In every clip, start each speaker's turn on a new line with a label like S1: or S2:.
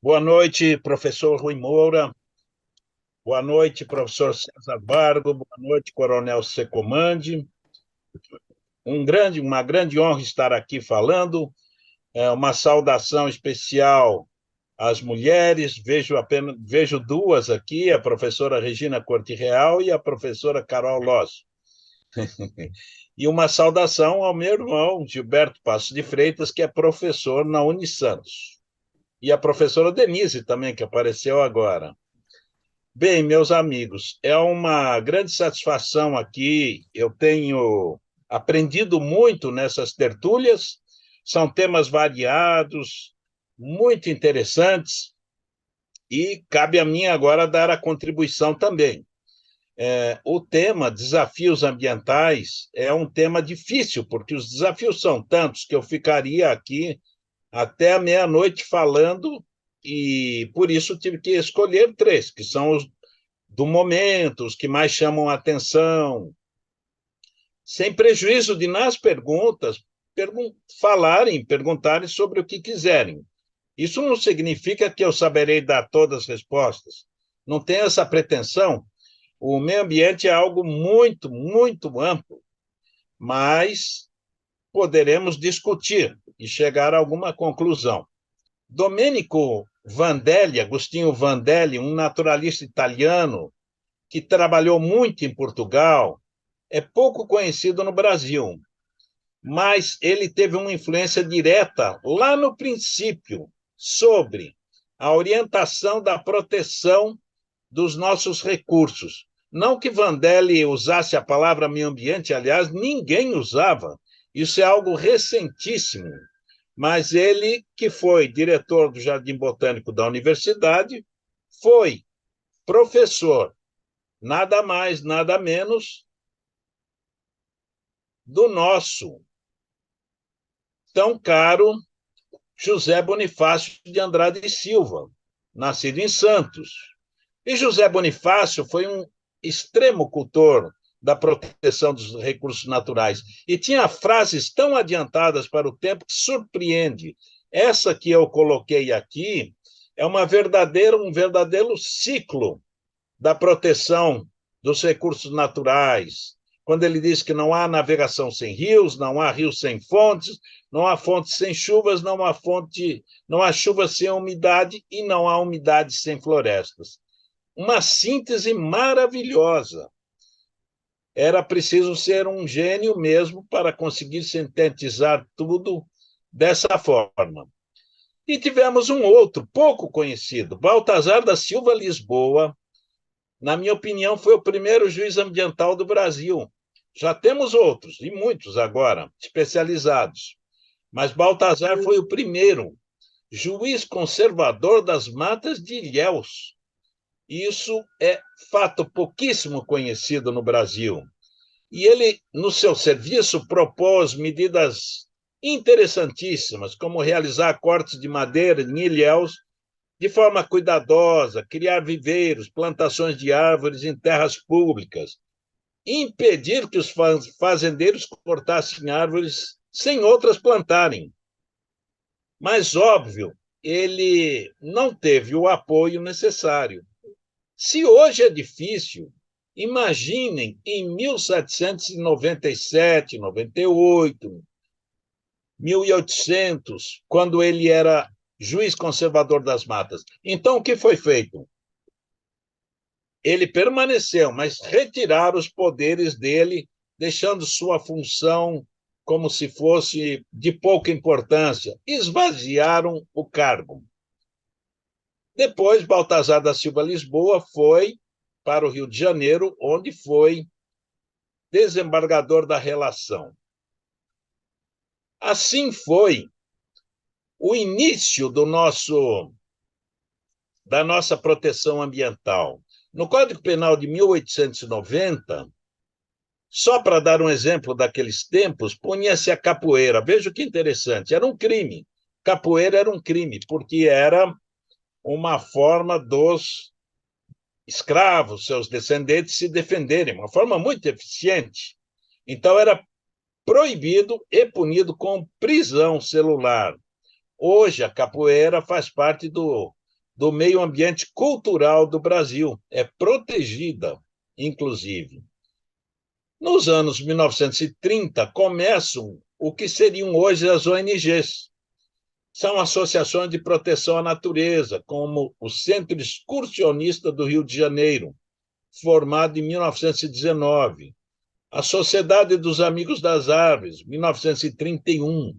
S1: Boa noite, professor Rui Moura. Boa noite, professor César Bargo. Boa noite, coronel Secomandi. Uma grande honra estar aqui falando. Uma saudação especial às mulheres. Vejo duas aqui, a professora Regina Corte Real e a professora Carol Loss. E uma saudação ao meu irmão, Gilberto Passos de Freitas, que é professor na Unisantos. E a professora Denise também, que apareceu agora. Bem, meus amigos, é uma grande satisfação aqui. Eu tenho aprendido muito nessas tertúlias. São temas variados, muito interessantes, e cabe a mim agora dar a contribuição também. O tema desafios ambientais é um tema difícil, porque os desafios são tantos que eu ficaria aqui até a meia-noite falando, e por isso tive que escolher três, que são os do momento, os que mais chamam a atenção, sem prejuízo de, nas perguntas, perguntarem sobre o que quiserem. Isso não significa que eu saberei dar todas as respostas. Não tenho essa pretensão. O meio ambiente é algo muito, muito amplo, mas poderemos discutir e chegar a alguma conclusão. Domenico Vandelli, Agostinho Vandelli, um naturalista italiano que trabalhou muito em Portugal, é pouco conhecido no Brasil, mas ele teve uma influência direta lá no princípio sobre a orientação da proteção dos nossos recursos. Não que Vandelli usasse a palavra meio ambiente, aliás, ninguém usava. Isso é algo recentíssimo. Mas ele, que foi diretor do Jardim Botânico da universidade, foi professor, nada mais, nada menos, do nosso tão caro José Bonifácio de Andrade e Silva, nascido em Santos. E José Bonifácio foi um extremo cultor da proteção dos recursos naturais e tinha frases tão adiantadas para o tempo que surpreende. Essa que eu coloquei aqui é um verdadeiro ciclo da proteção dos recursos naturais, quando ele diz que não há navegação sem rios, não há rios sem fontes, não há fontes sem chuvas, não há chuva sem umidade e não há umidade sem florestas. Uma síntese maravilhosa. Era preciso ser um gênio mesmo para conseguir sintetizar tudo dessa forma. E tivemos um outro, pouco conhecido, Baltazar da Silva Lisboa. Na minha opinião, foi o primeiro juiz ambiental do Brasil. Já temos outros, e muitos agora, especializados. Mas Baltazar foi o primeiro juiz conservador das matas de Ilhéus. Isso é fato pouquíssimo conhecido no Brasil. E ele, no seu serviço, propôs medidas interessantíssimas, como realizar cortes de madeira em Ilhéus de forma cuidadosa, criar viveiros, plantações de árvores em terras públicas, impedir que os fazendeiros cortassem árvores sem outras plantarem. Mas, óbvio, ele não teve o apoio necessário. Se hoje é difícil, imaginem em 1797, 98, 1800, quando ele era juiz conservador das matas. Então, o que foi feito? Ele permaneceu, mas retiraram os poderes dele, deixando sua função como se fosse de pouca importância. Esvaziaram o cargo. Depois, Baltazar da Silva Lisboa foi para o Rio de Janeiro, onde foi desembargador da relação. Assim foi o início do nosso da nossa proteção ambiental. No Código Penal de 1890, só para dar um exemplo daqueles tempos, punha-se a capoeira. Veja que interessante, era um crime. Capoeira era um crime, porque era uma forma dos escravos, seus descendentes, se defenderem, uma forma muito eficiente. Então, era proibido e punido com prisão celular. Hoje, a capoeira faz parte do meio ambiente cultural do Brasil, é protegida, inclusive. Nos anos 1930, começam o que seriam hoje as ONGs. São associações de proteção à natureza, como o Centro Excursionista do Rio de Janeiro, formado em 1919, a Sociedade dos Amigos das Árvores, 1931,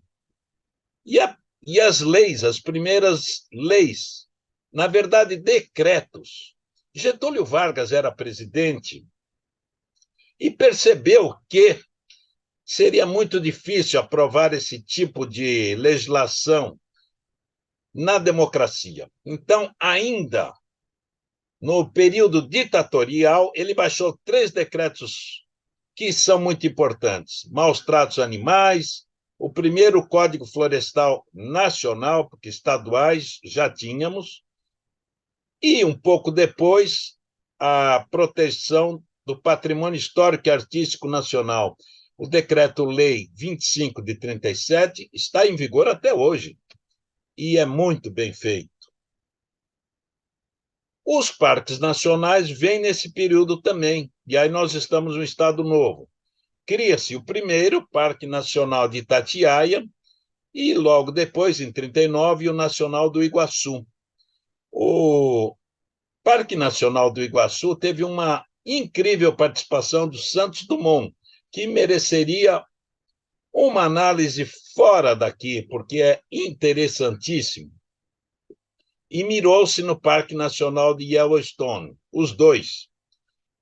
S1: e as leis, as primeiras leis, na verdade, decretos. Getúlio Vargas era presidente e percebeu que seria muito difícil aprovar esse tipo de legislação na democracia. Então, ainda no período ditatorial, ele baixou 3 decretos que são muito importantes: maus tratos animais, o primeiro Código Florestal Nacional, porque estaduais já tínhamos, e um pouco depois a proteção do patrimônio histórico e artístico nacional. O Decreto-Lei 25 de 37 está em vigor até hoje e é muito bem feito. Os parques nacionais vêm nesse período também, e aí nós estamos no Estado Novo. Cria-se o primeiro Parque Nacional de Itatiaia e logo depois, em 39, o Nacional do Iguaçu. O Parque Nacional do Iguaçu teve uma incrível participação do Santos Dumont, que mereceria uma análise fora daqui, porque é interessantíssimo. E mirou-se no Parque Nacional de Yellowstone, os dois,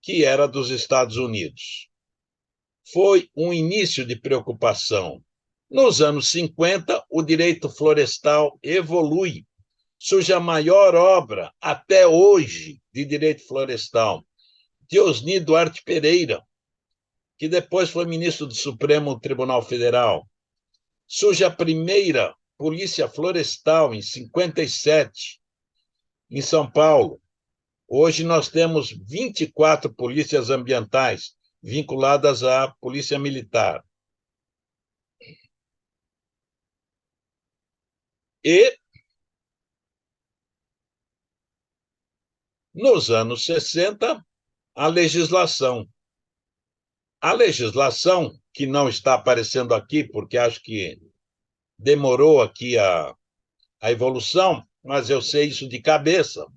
S1: que era dos Estados Unidos. Foi um início de preocupação. Nos anos 50, o direito florestal evolui. Surge a maior obra até hoje de direito florestal, Diosni Duarte Pereira, que depois foi ministro do Supremo Tribunal Federal. Surge a primeira Polícia Florestal, em 57, em São Paulo. Hoje nós temos 24 polícias ambientais vinculadas à Polícia Militar. E, nos anos 60, a legislação. A legislação, que não está aparecendo aqui, porque acho que demorou aqui a evolução, mas eu sei isso de cabeça.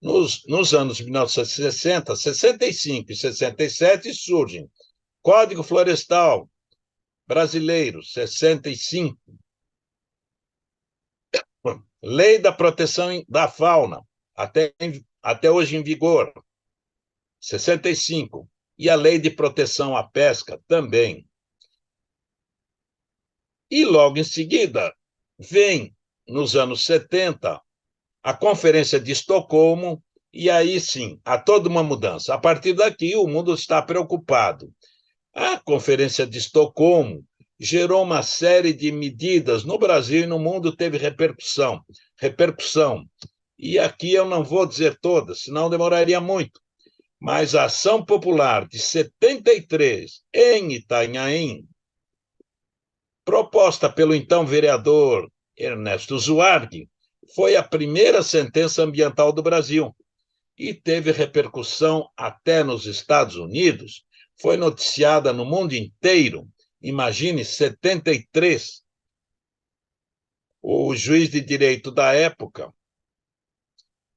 S1: Nos anos 1960, 65 e 67 surgem Código Florestal Brasileiro, 65, Lei da Proteção da Fauna, até hoje em vigor, 65, e a Lei de Proteção à Pesca também. E logo em seguida vem, nos anos 70, a Conferência de Estocolmo, e aí sim, há toda uma mudança. A partir daqui, o mundo está preocupado. A Conferência de Estocolmo gerou uma série de medidas no Brasil e no mundo, teve repercussão. E aqui eu não vou dizer todas, senão demoraria muito. Mas a Ação Popular de 73, em Itanhaém, proposta pelo então vereador Ernesto Zuardi, foi a primeira sentença ambiental do Brasil e teve repercussão até nos Estados Unidos, foi noticiada no mundo inteiro. Imagine, 73, o juiz de direito da época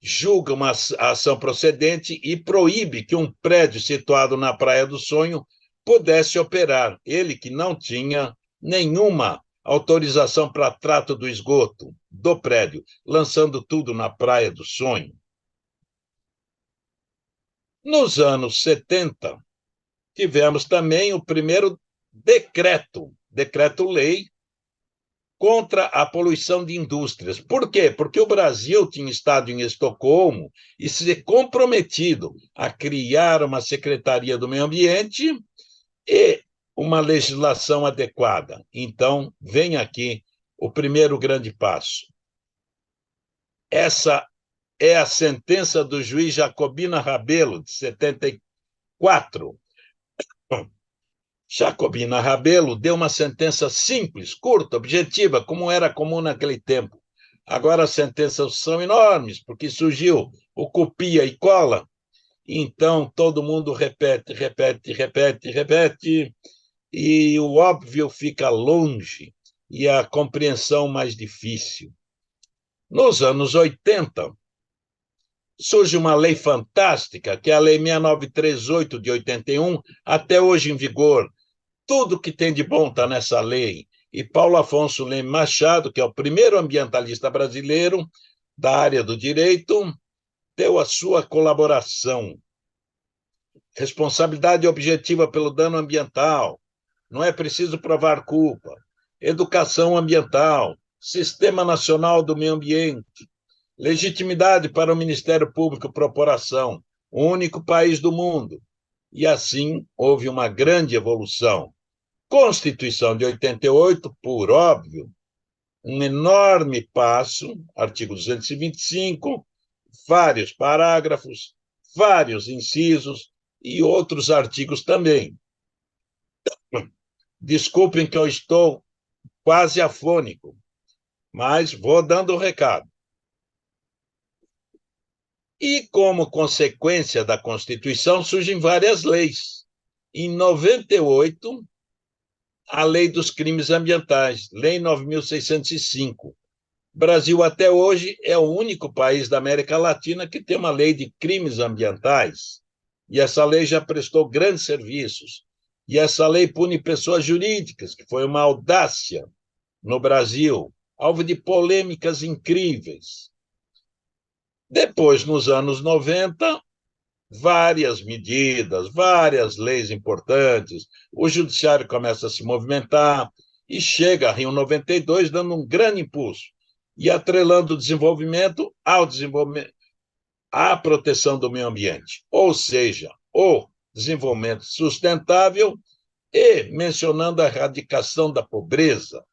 S1: julga uma ação procedente e proíbe que um prédio situado na Praia do Sonho pudesse operar. Ele que não tinha nenhuma autorização para trato do esgoto do prédio, lançando tudo na Praia do Sonho. Nos anos 70, tivemos também o primeiro decreto-lei, contra a poluição de indústrias. Por quê? Porque o Brasil tinha estado em Estocolmo e se comprometido a criar uma Secretaria do Meio Ambiente e uma legislação adequada. Então, vem aqui o primeiro grande passo. Essa é a sentença do juiz Jacobina Rabelo, de 74. Jacobina Rabelo deu uma sentença simples, curta, objetiva, como era comum naquele tempo. Agora as sentenças são enormes, porque surgiu o copia e cola, então todo mundo repete, repete, repete, repete, e o óbvio fica longe e a compreensão mais difícil. Nos anos 80, surge uma lei fantástica, que é a Lei 6938 de 81, até hoje em vigor. Tudo que tem de bom está nessa lei. E Paulo Afonso Leme Machado, que é o primeiro ambientalista brasileiro da área do direito, deu a sua colaboração. Responsabilidade objetiva pelo dano ambiental. Não é preciso provar culpa. Educação ambiental. Sistema Nacional do Meio Ambiente. Legitimidade para o Ministério Público propor ação. O único país do mundo. E assim houve uma grande evolução. Constituição de 88, por óbvio, um enorme passo, artigo 225, vários parágrafos, vários incisos e outros artigos também. Desculpem que eu estou quase afônico, mas vou dando o recado. E, como consequência da Constituição, surgem várias leis. Em 98, a Lei dos Crimes Ambientais, Lei 9.605. O Brasil, até hoje, é o único país da América Latina que tem uma lei de crimes ambientais. E essa lei já prestou grandes serviços. E essa lei pune pessoas jurídicas, que foi uma audácia no Brasil, alvo de polêmicas incríveis. Depois, nos anos 90, várias medidas, várias leis importantes, o judiciário começa a se movimentar e chega a Rio 92 dando um grande impulso e atrelando o desenvolvimento ao desenvolvimento, à proteção do meio ambiente, ou seja, o desenvolvimento sustentável e mencionando a erradicação da pobreza.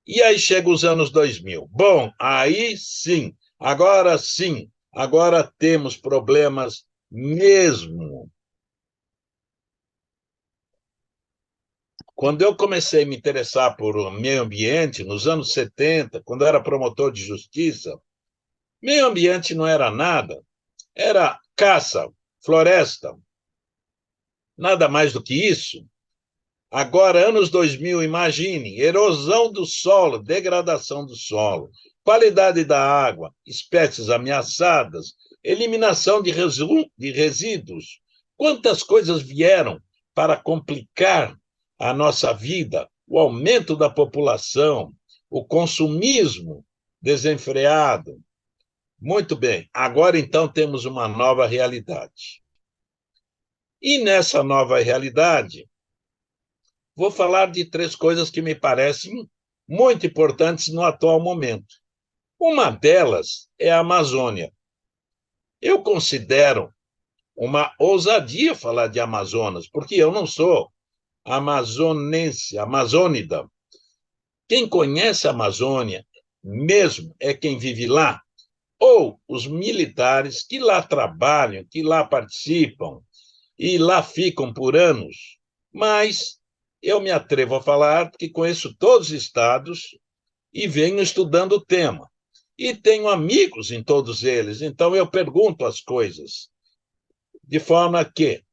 S1: E aí chega os anos 2000. Bom, aí sim, agora temos problemas mesmo. Quando eu comecei a me interessar por meio ambiente, nos anos 70, quando eu era promotor de justiça, meio ambiente não era nada, era caça, floresta, nada mais do que isso. Agora, anos 2000, imagine, erosão do solo, degradação do solo, qualidade da água, espécies ameaçadas, eliminação de resíduos. Quantas coisas vieram para complicar a nossa vida? O aumento da população, o consumismo desenfreado. Muito bem, agora então temos uma nova realidade. E nessa nova realidade, vou falar de três coisas que me parecem muito importantes no atual momento. Uma delas é a Amazônia. Eu considero uma ousadia falar de Amazonas, porque eu não sou amazonense, amazônida. Quem conhece a Amazônia mesmo é quem vive lá, ou os militares que lá trabalham, que lá participam e lá ficam por anos. Mas eu me atrevo a falar que conheço todos os estados e venho estudando o tema. E tenho amigos em todos eles, então eu pergunto as coisas. De forma que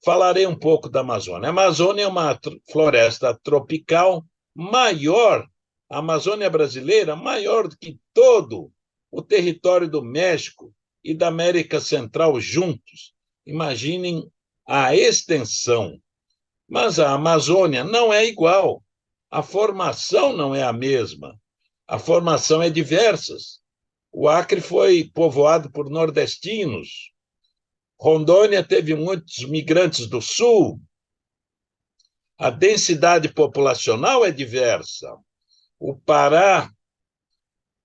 S1: falarei um pouco da Amazônia. A Amazônia é uma floresta tropical maior, a Amazônia brasileira, maior do que todo o território do México e da América Central juntos. Imaginem a extensão. Mas a Amazônia não é igual. A formação não é a mesma. A formação é diversas. O Acre foi povoado por nordestinos. Rondônia teve muitos migrantes do sul. A densidade populacional é diversa. O Pará,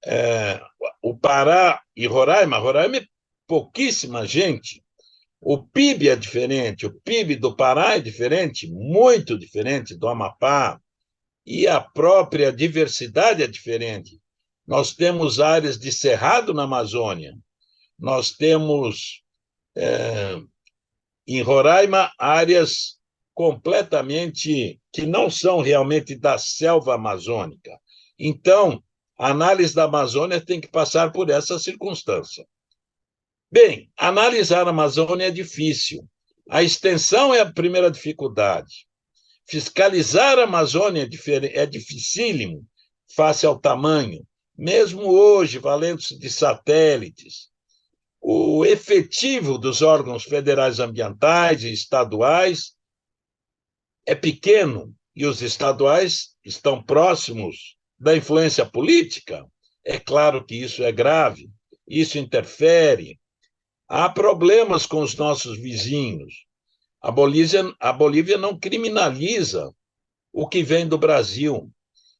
S1: é, o Pará e Roraima é pouquíssima gente. O PIB é diferente, o PIB do Pará é diferente, muito diferente do Amapá, e a própria diversidade é diferente. Nós temos áreas de cerrado na Amazônia, nós temos, em Roraima, áreas completamente que não são realmente da selva amazônica. Então, a análise da Amazônia tem que passar por essa circunstância. Bem, analisar a Amazônia é difícil. A extensão é a primeira dificuldade. Fiscalizar a Amazônia é dificílimo face ao tamanho, mesmo hoje, valendo-se de satélites. O efetivo dos órgãos federais ambientais e estaduais é pequeno, e os estaduais estão próximos da influência política. É claro que isso é grave, isso interfere. Há problemas com os nossos vizinhos. A Bolívia não criminaliza o que vem do Brasil.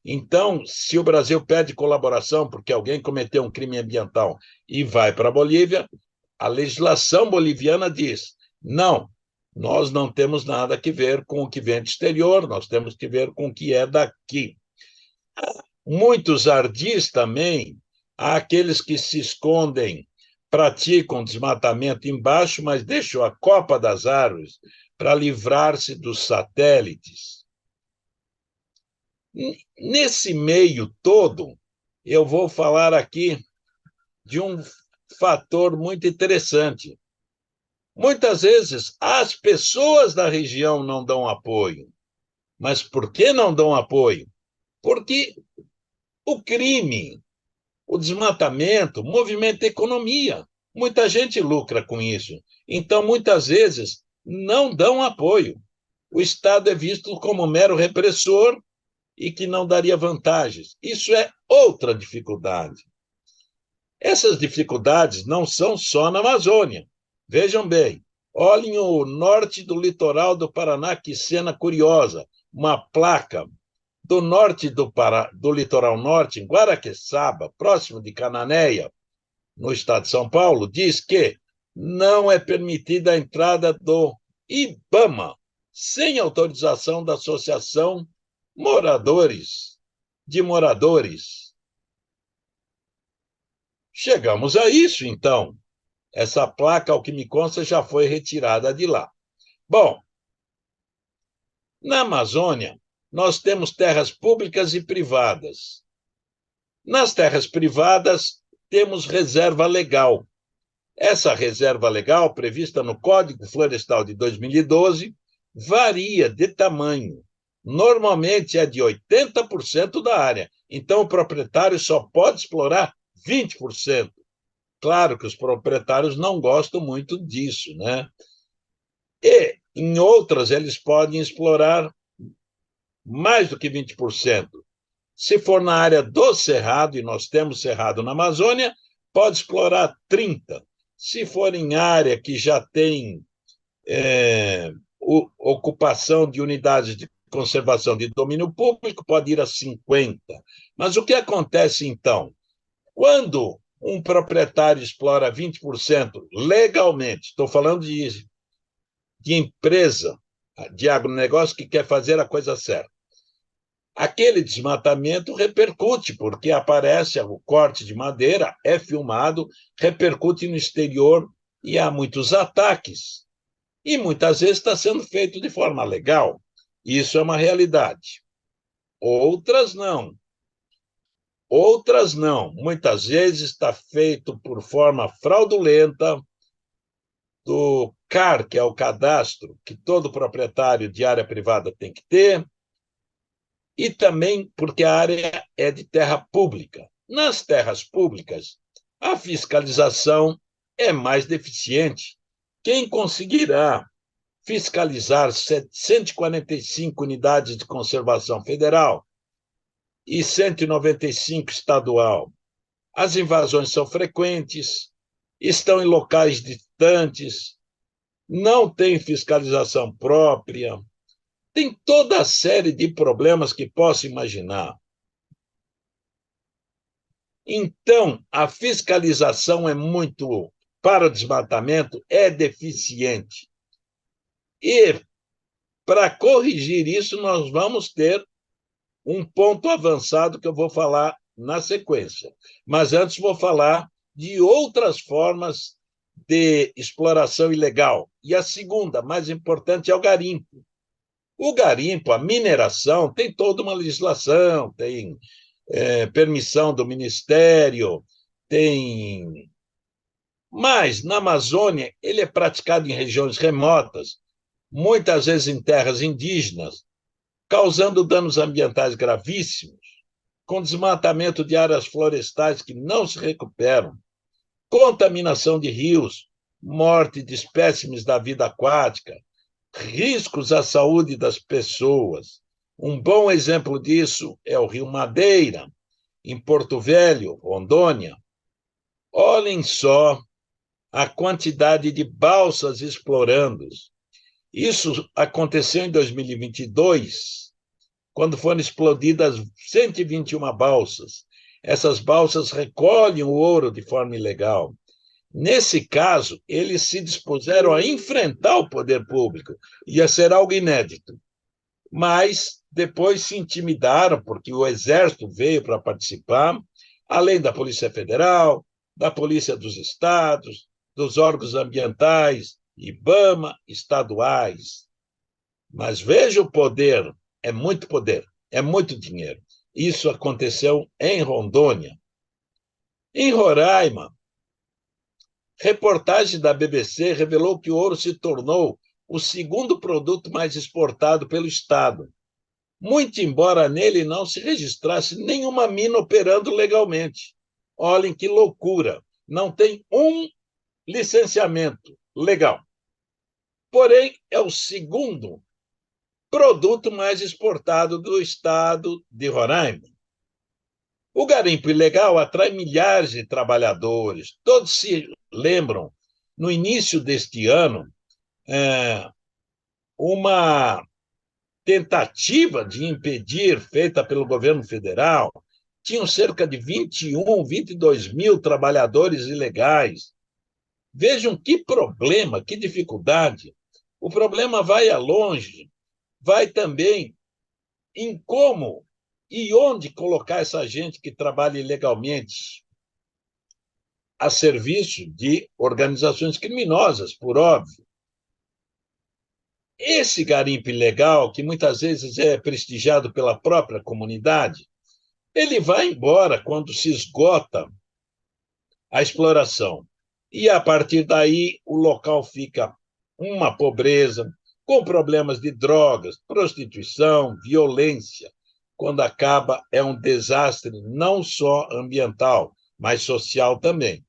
S1: Então, se o Brasil pede colaboração porque alguém cometeu um crime ambiental e vai para a Bolívia, a legislação boliviana diz: não, nós não temos nada a ver com o que vem do exterior, nós temos que ver com o que é daqui. Muitos ardis também, há aqueles que se escondem, praticam desmatamento embaixo, mas deixam a copa das árvores para livrar-se dos satélites. Nesse meio todo, eu vou falar aqui de um fator muito interessante. Muitas vezes, as pessoas da região não dão apoio. Mas por que não dão apoio? Porque o crime, o desmatamento, movimenta a economia. Muita gente lucra com isso. Então, muitas vezes, não dão apoio. O Estado é visto como mero repressor e que não daria vantagens. Isso é outra dificuldade. Essas dificuldades não são só na Amazônia. Vejam bem, olhem o norte do litoral do Paraná, que cena curiosa. Uma placa do norte do litoral norte, em Guaraqueçaba, próximo de Cananéia, no estado de São Paulo, diz que não é permitida a entrada do IBAMA, sem autorização da Associação de Moradores. Chegamos a isso, então. Essa placa, ao que me consta, já foi retirada de lá. Bom, na Amazônia, nós temos terras públicas e privadas. Nas terras privadas, temos reserva legal. Essa reserva legal, prevista no Código Florestal de 2012, varia de tamanho. Normalmente é de 80% da área. Então, o proprietário só pode explorar 20%. Claro que os proprietários não gostam muito disso, né? E, em outras, eles podem explorar mais do que 20%. Se for na área do cerrado, e nós temos cerrado na Amazônia, pode explorar 30%. Se for em área que já tem ocupação de unidades de conservação de domínio público, pode ir a 50%. Mas o que acontece, então? Quando um proprietário explora 20% legalmente, estou falando de empresa, de agronegócio que quer fazer a coisa certa, aquele desmatamento repercute, porque aparece o corte de madeira, é filmado, repercute no exterior e há muitos ataques. E muitas vezes está sendo feito de forma legal. Isso é uma realidade. Outras não. Outras não. Muitas vezes está feito por forma fraudulenta do CAR, que é o cadastro que todo proprietário de área privada tem que ter, e também porque a área é de terra pública. Nas terras públicas, a fiscalização é mais deficiente. Quem conseguirá fiscalizar 145 unidades de conservação federal e 195 estadual? As invasões são frequentes, estão em locais distantes, não tem fiscalização própria, Tem toda a série de problemas que possa imaginar. Então, a fiscalização para o desmatamento, é deficiente. E, para corrigir isso, nós vamos ter um ponto avançado que eu vou falar na sequência. Mas antes vou falar de outras formas de exploração ilegal. E a segunda, mais importante, é o garimpo. O garimpo, a mineração, tem toda uma legislação, tem permissão do Ministério, tem. Mas, na Amazônia, ele é praticado em regiões remotas, muitas vezes em terras indígenas, causando danos ambientais gravíssimos, com desmatamento de áreas florestais que não se recuperam, contaminação de rios, morte de espécimes da vida aquática, riscos à saúde das pessoas. Um bom exemplo disso é o Rio Madeira, em Porto Velho, Rondônia. Olhem só a quantidade de balsas explorando. Isso aconteceu em 2022, quando foram explodidas 121 balsas. Essas balsas recolhem o ouro de forma ilegal. Nesse caso, eles se dispuseram a enfrentar o poder público. Ia ser algo inédito. Mas depois se intimidaram, porque o Exército veio para participar, além da Polícia Federal, da Polícia dos Estados, dos órgãos ambientais, IBAMA, estaduais. Mas veja o poder, é muito dinheiro. Isso aconteceu em Rondônia. Em Roraima, reportagem da BBC revelou que o ouro se tornou o segundo produto mais exportado pelo Estado, muito embora nele não se registrasse nenhuma mina operando legalmente. Olhem que loucura! Não tem um licenciamento legal. Porém, é o segundo produto mais exportado do estado de Roraima. O garimpo ilegal atrai milhares de trabalhadores. Todos se lembram, no início deste ano, uma tentativa de impedir, feita pelo governo federal, tinham cerca de 21, 22 mil trabalhadores ilegais. Vejam que problema, que dificuldade. O problema vai a longe, vai também em como e onde colocar essa gente que trabalha ilegalmente a serviço de organizações criminosas, por óbvio. Esse garimpo ilegal, que muitas vezes é prestigiado pela própria comunidade, ele vai embora quando se esgota a exploração. E, a partir daí, o local fica uma pobreza, com problemas de drogas, prostituição, violência. Quando acaba, é um desastre não só ambiental, mas social também.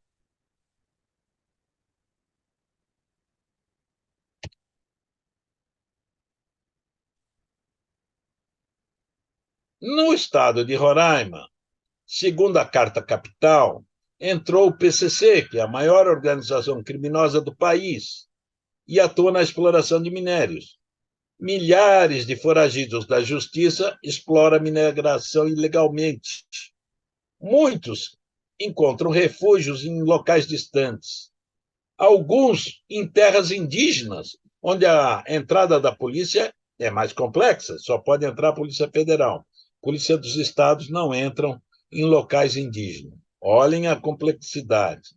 S1: No estado de Roraima, segundo a Carta Capital, entrou o PCC, que é a maior organização criminosa do país, e atua na exploração de minérios. Milhares de foragidos da justiça exploram a mineração ilegalmente. Muitos encontram refúgios em locais distantes. Alguns em terras indígenas, onde a entrada da polícia é mais complexa, só pode entrar a Polícia Federal. Polícia dos Estados não entram em locais indígenas. Olhem a complexidade.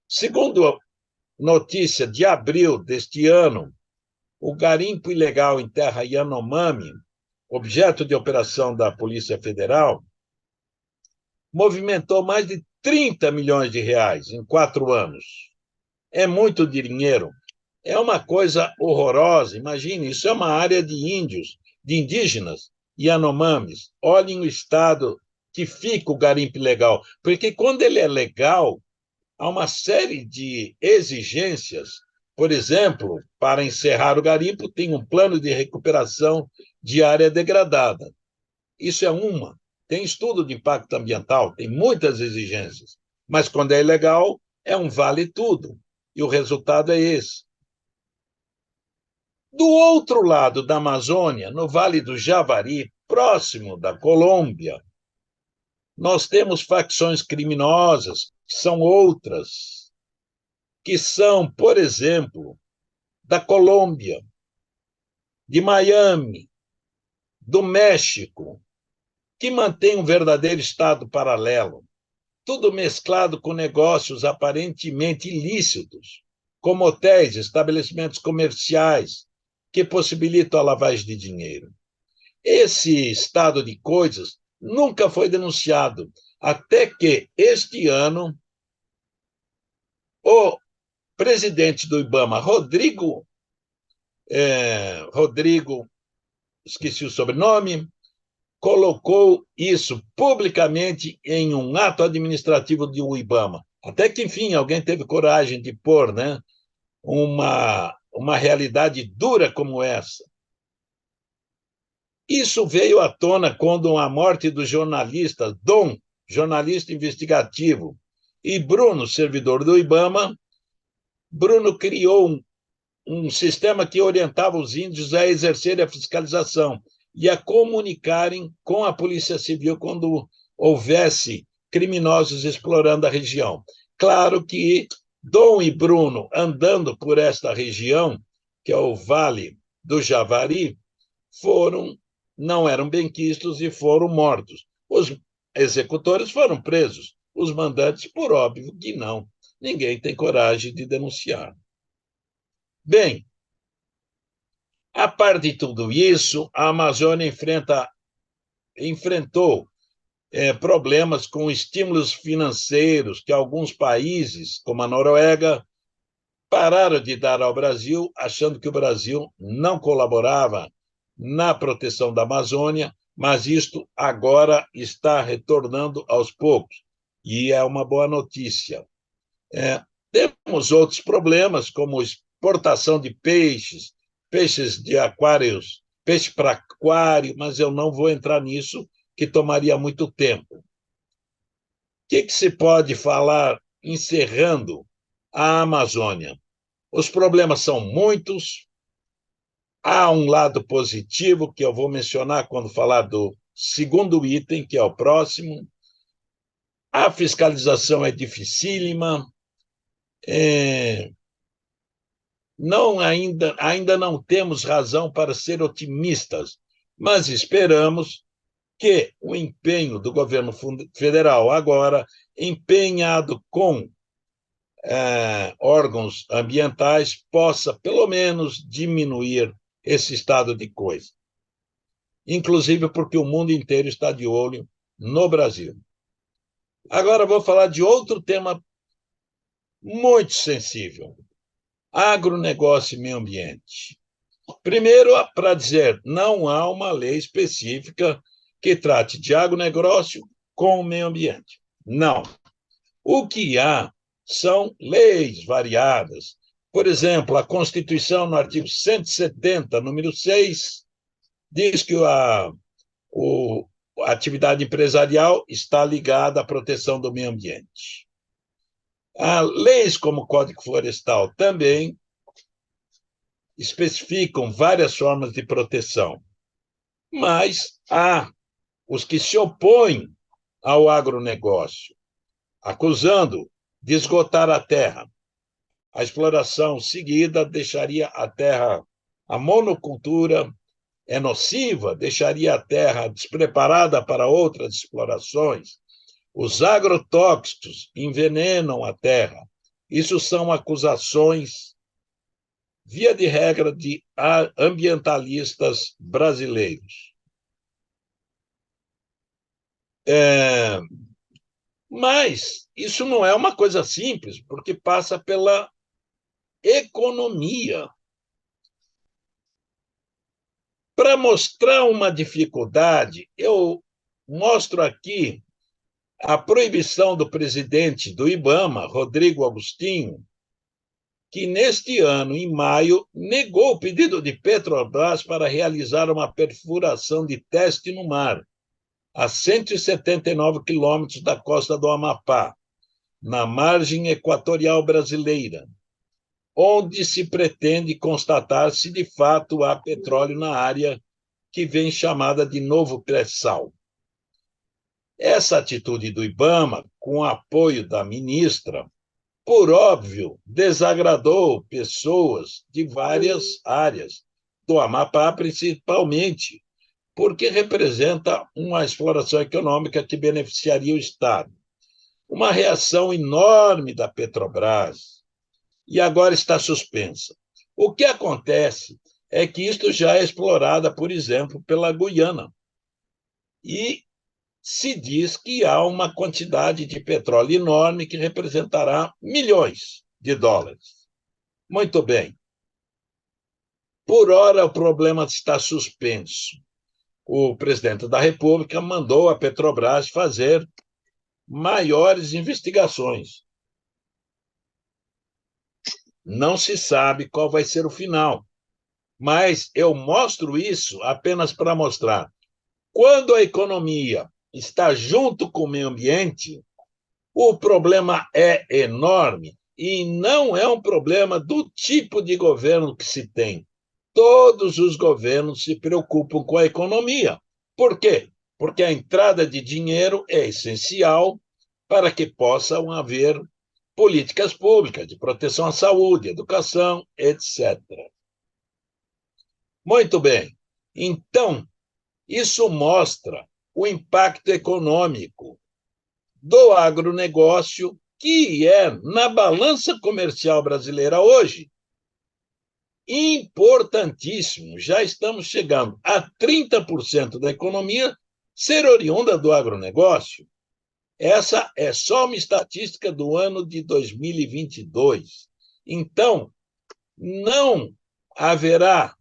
S1: Segundo notícia de abril deste ano, o garimpo ilegal em terra Yanomami, objeto de operação da Polícia Federal, movimentou mais de 30 milhões de reais em 4 anos. É muito dinheiro. É uma coisa horrorosa. Imagine, isso é uma área de índios, de indígenas, Yanomamis. Olhem o estado que fica o garimpo ilegal. Porque quando ele é legal, há uma série de exigências. Por exemplo, para encerrar o garimpo, tem um plano de recuperação de área degradada. Isso é uma. Tem estudo de impacto ambiental, tem muitas exigências. Mas quando é ilegal, é um vale tudo. E o resultado é esse. Do outro lado da Amazônia, no Vale do Javari, próximo da Colômbia, nós temos facções criminosas, que são outras, que são, por exemplo, da Colômbia, de Miami, do México, que mantém um verdadeiro Estado paralelo, tudo mesclado com negócios aparentemente ilícitos, como hotéis, estabelecimentos comerciais, que possibilitam a lavagem de dinheiro. Esse estado de coisas nunca foi denunciado, até que este ano o presidente do IBAMA, Rodrigo, esqueci o sobrenome, colocou isso publicamente em um ato administrativo do IBAMA. Até que, enfim, alguém teve coragem de pôr, né, uma realidade dura como essa. Isso veio à tona quando a morte do jornalista Dom, jornalista investigativo, e Bruno, servidor do IBAMA. Bruno criou um sistema que orientava os índios a exercerem a fiscalização e a comunicarem com a Polícia Civil quando houvesse criminosos explorando a região. Claro que Dom e Bruno, andando por esta região, que é o Vale do Javari, não eram benquistos e foram mortos. Os executores foram presos, os mandantes, por óbvio que não. Ninguém tem coragem de denunciar. Bem, a par de tudo isso, a Amazônia enfrentou problemas com estímulos financeiros que alguns países, como a Noruega, pararam de dar ao Brasil, achando que o Brasil não colaborava na proteção da Amazônia, mas isto agora está retornando aos poucos, e é uma boa notícia. Temos outros problemas, como exportação de peixes de aquários, peixe para aquário, mas eu não vou entrar nisso, que tomaria muito tempo. O que se pode falar encerrando a Amazônia? Os problemas são muitos. Há um lado positivo, que eu vou mencionar quando falar do segundo item, que é o próximo. A fiscalização é dificílima. Ainda não temos razão para ser otimistas, mas esperamos que o empenho do governo federal agora, empenhado com órgãos ambientais, possa, pelo menos, diminuir esse estado de coisa. Inclusive porque o mundo inteiro está de olho no Brasil. Agora vou falar de outro tema muito sensível: agronegócio e meio ambiente. Primeiro, para dizer, não há uma lei específica que trate de agronegócio com o meio ambiente. Não. O que há são leis variadas. Por exemplo, a Constituição, no artigo 170, número 6, diz que a atividade empresarial está ligada à proteção do meio ambiente. Há leis como o Código Florestal também especificam várias formas de proteção, mas há os que se opõem ao agronegócio, acusando de esgotar a terra. A exploração seguida deixaria a terra, a monocultura é nociva, deixaria a terra despreparada para outras explorações. Os agrotóxicos envenenam a terra. Isso são acusações, via de regra, de ambientalistas brasileiros. Mas isso não é uma coisa simples, porque passa pela economia. Para mostrar uma dificuldade, eu mostro aqui a proibição do presidente do IBAMA, Rodrigo Agostinho, que neste ano, em maio, negou o pedido de Petrobras para realizar uma perfuração de teste no mar, a 179 quilômetros da costa do Amapá, na margem equatorial brasileira. onde se pretende constatar se de fato há petróleo na área que vem chamada de Novo Pré-Sal. Essa atitude do IBAMA, com o apoio da ministra, por óbvio, desagradou pessoas de várias áreas, do Amapá principalmente, porque representa uma exploração econômica que beneficiaria o Estado. Uma reação enorme da Petrobras, e agora está suspensa. O que acontece é que isto já é explorada, por exemplo, pela Guiana, e se diz que há uma quantidade de petróleo enorme que representará milhões de dólares. Muito bem. Por hora, o problema está suspenso. O presidente da República mandou a Petrobras fazer maiores investigações. Não se sabe qual vai ser o final, mas eu mostro isso apenas para mostrar. Quando a economia está junto com o meio ambiente, o problema é enorme e não é um problema do tipo de governo que se tem. Todos os governos se preocupam com a economia. Por quê? Porque a entrada de dinheiro é essencial para que possam haver políticas públicas de proteção à saúde, educação, etc. Muito bem. Então, isso mostra o impacto econômico do agronegócio, que é, na balança comercial brasileira hoje, importantíssimo. Já estamos chegando a 30% da economia ser oriunda do agronegócio. Essa é só uma estatística do ano de 2022. Então, não haverá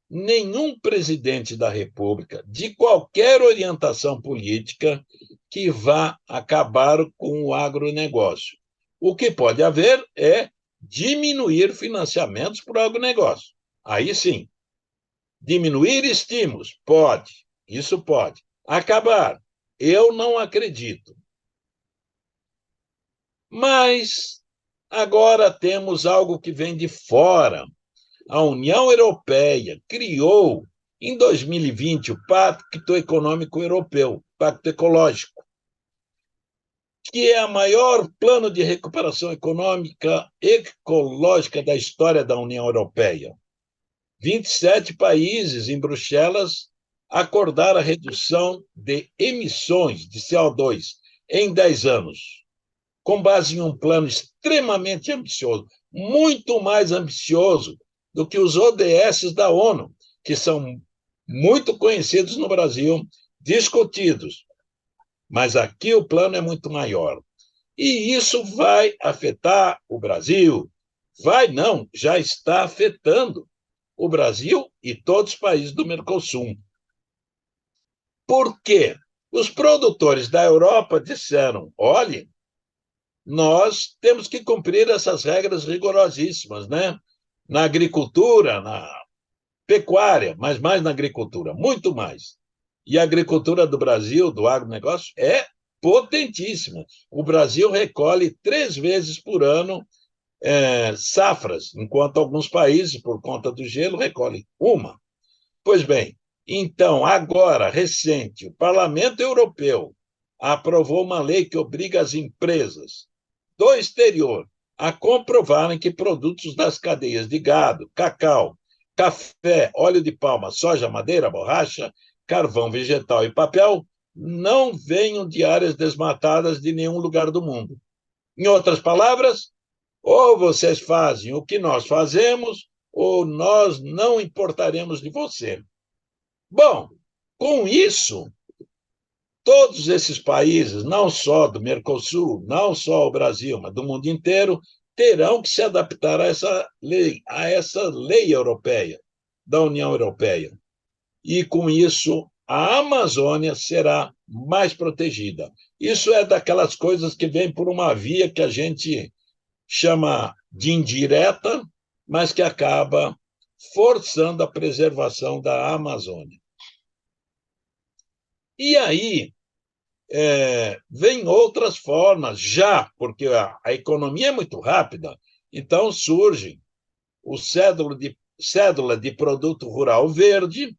S1: nenhum presidente da República, de qualquer orientação política, que vá acabar com o agronegócio. O que pode haver é diminuir financiamentos para o agronegócio. Aí sim. Diminuir estímulos? Pode. Isso pode. Acabar? Eu não acredito. Mas agora temos algo que vem de fora. A União Europeia criou, em 2020, o Pacto Econômico Europeu, Pacto Ecológico, que é o maior plano de recuperação ecológica da história da União Europeia. 27 países em Bruxelas acordaram a redução de emissões de CO2 em 10 anos, com base em um plano extremamente ambicioso, muito mais ambicioso do que os ODS da ONU, que são muito conhecidos no Brasil, discutidos. Mas aqui o plano é muito maior. E isso vai afetar o Brasil? Vai não, já está afetando o Brasil e todos os países do Mercosul. Por quê? Os produtores da Europa disseram: olhe, nós temos que cumprir essas regras rigorosíssimas, né? Na agricultura, na pecuária, mas mais na agricultura, muito mais. E a agricultura do Brasil, do agronegócio, é potentíssima. O Brasil recolhe 3 vezes por ano safras, enquanto alguns países, por conta do gelo, recolhem uma. Pois bem, então, agora, recente, o Parlamento Europeu aprovou uma lei que obriga as empresas do exterior a comprovarem que produtos das cadeias de gado, cacau, café, óleo de palma, soja, madeira, borracha, carvão vegetal e papel não venham de áreas desmatadas de nenhum lugar do mundo. Em outras palavras, ou vocês fazem o que nós fazemos, ou nós não importaremos de você. Bom, com isso, todos esses países, não só do Mercosul, não só o Brasil, mas do mundo inteiro, terão que se adaptar a essa lei europeia, da União Europeia. E, com isso, a Amazônia será mais protegida. Isso é daquelas coisas que vêm por uma via que a gente chama de indireta, mas que acaba forçando a preservação da Amazônia. E aí vem outras formas, já, porque a economia é muito rápida, então surgem o cédula de produto rural verde,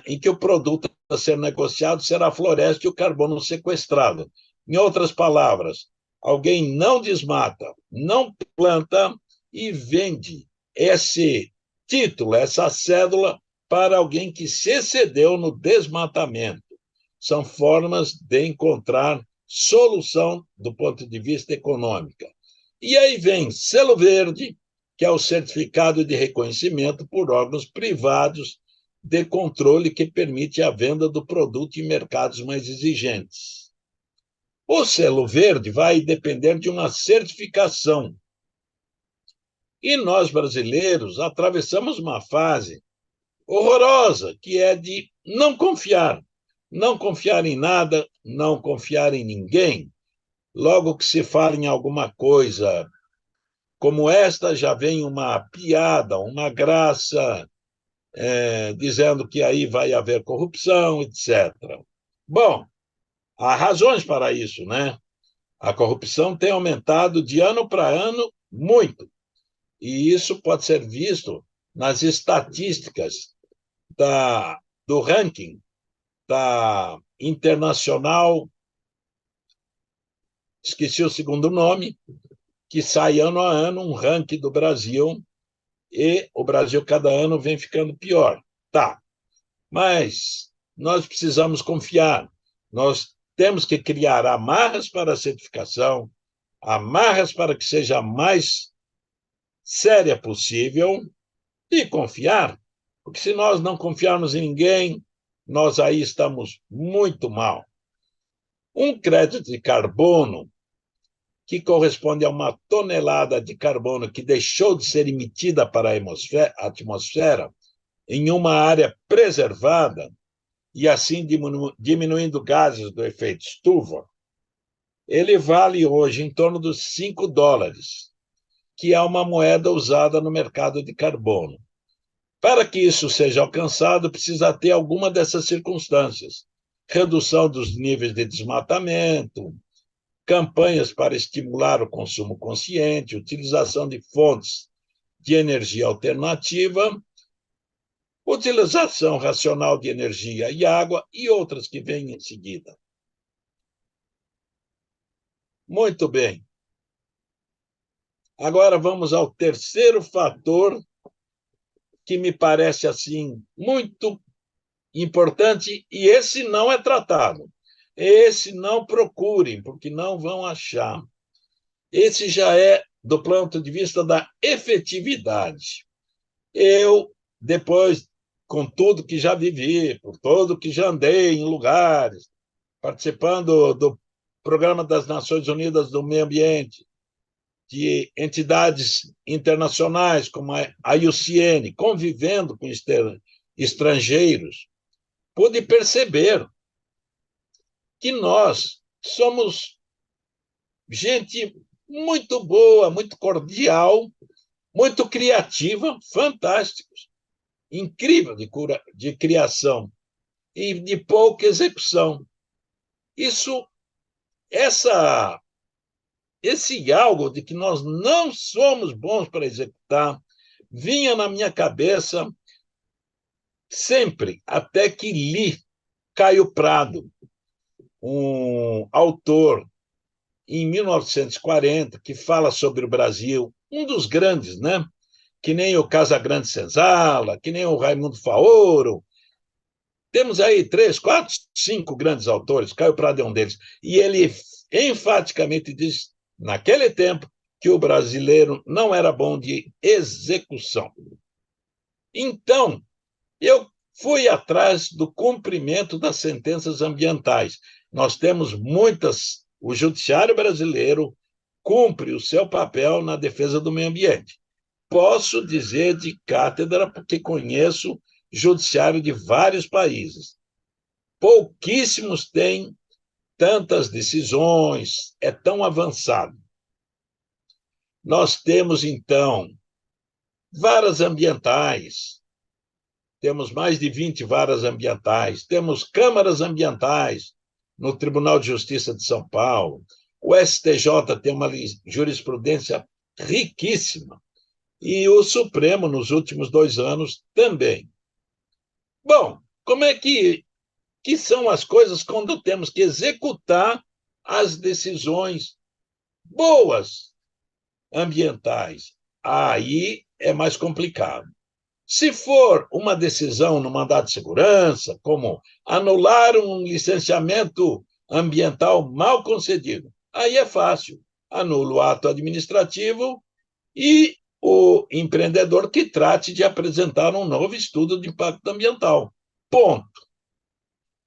S1: em que o produto a ser negociado será a floresta e o carbono sequestrado. Em outras palavras, alguém não desmata, não planta e vende esse título, essa cédula, para alguém que se excedeu no desmatamento. São formas de encontrar solução do ponto de vista econômico. E aí vem selo verde, que é o certificado de reconhecimento por órgãos privados de controle que permite a venda do produto em mercados mais exigentes. O selo verde vai depender de uma certificação. E nós, brasileiros, atravessamos uma fase horrorosa, que é de não confiar. Não confiar em nada, não confiar em ninguém. Logo que se fala em alguma coisa como esta, já vem uma piada, uma graça, dizendo que aí vai haver corrupção, etc. Bom, há razões para isso, né? A corrupção tem aumentado de ano para ano muito, e isso pode ser visto nas estatísticas do ranking da Internacional, esqueci o segundo nome, que sai ano a ano um ranking do Brasil, e o Brasil cada ano vem ficando pior. Tá, mas nós precisamos confiar, nós temos que criar amarras para a certificação, amarras para que seja a mais séria possível e confiar, porque se nós não confiarmos em ninguém, nós aí estamos muito mal. Um crédito de carbono, que corresponde a uma tonelada de carbono que deixou de ser emitida para a atmosfera em uma área preservada, e assim diminuindo gases do efeito estufa, ele vale hoje em torno dos $5, que é uma moeda usada no mercado de carbono. Para que isso seja alcançado, precisa ter alguma dessas circunstâncias: redução dos níveis de desmatamento, campanhas para estimular o consumo consciente, utilização de fontes de energia alternativa, utilização racional de energia e água e outras que vêm em seguida. Muito bem. Agora vamos ao terceiro fator que me parece assim muito importante, e esse não é tratado. Esse não procurem, porque não vão achar. Esse já é do ponto de vista da efetividade. Eu, depois, com tudo que já vivi, por tudo que já andei em lugares, participando do Programa das Nações Unidas do Meio Ambiente, de entidades internacionais como a IUCN, convivendo com estrangeiros, pude perceber que nós somos gente muito boa, muito cordial, muito criativa, fantásticos, incrível de criação e de pouca execução. Esse algo de que nós não somos bons para executar vinha na minha cabeça sempre, até que li Caio Prado, um autor em 1940 que fala sobre o Brasil, um dos grandes, né? Que nem o Casagrande Senzala, que nem o Raimundo Faoro. Temos aí 3, 4, 5 grandes autores, Caio Prado é um deles, e ele enfaticamente diz, naquele tempo, que o brasileiro não era bom de execução. Então, eu fui atrás do cumprimento das sentenças ambientais. Nós temos muitas, o judiciário brasileiro cumpre o seu papel na defesa do meio ambiente. Posso dizer de cátedra, porque conheço judiciário de vários países. Pouquíssimos têm tantas decisões, é tão avançado. Nós temos, então, varas ambientais, temos mais de 20 varas ambientais, temos câmaras ambientais no Tribunal de Justiça de São Paulo, o STJ tem uma jurisprudência riquíssima, e o Supremo, nos últimos 2 anos, também. Bom, como é que são as coisas quando temos que executar as decisões boas ambientais? Aí é mais complicado. Se for uma decisão no mandado de segurança, como anular um licenciamento ambiental mal concedido, aí é fácil. Anula o ato administrativo e o empreendedor que trate de apresentar um novo estudo de impacto ambiental. Ponto.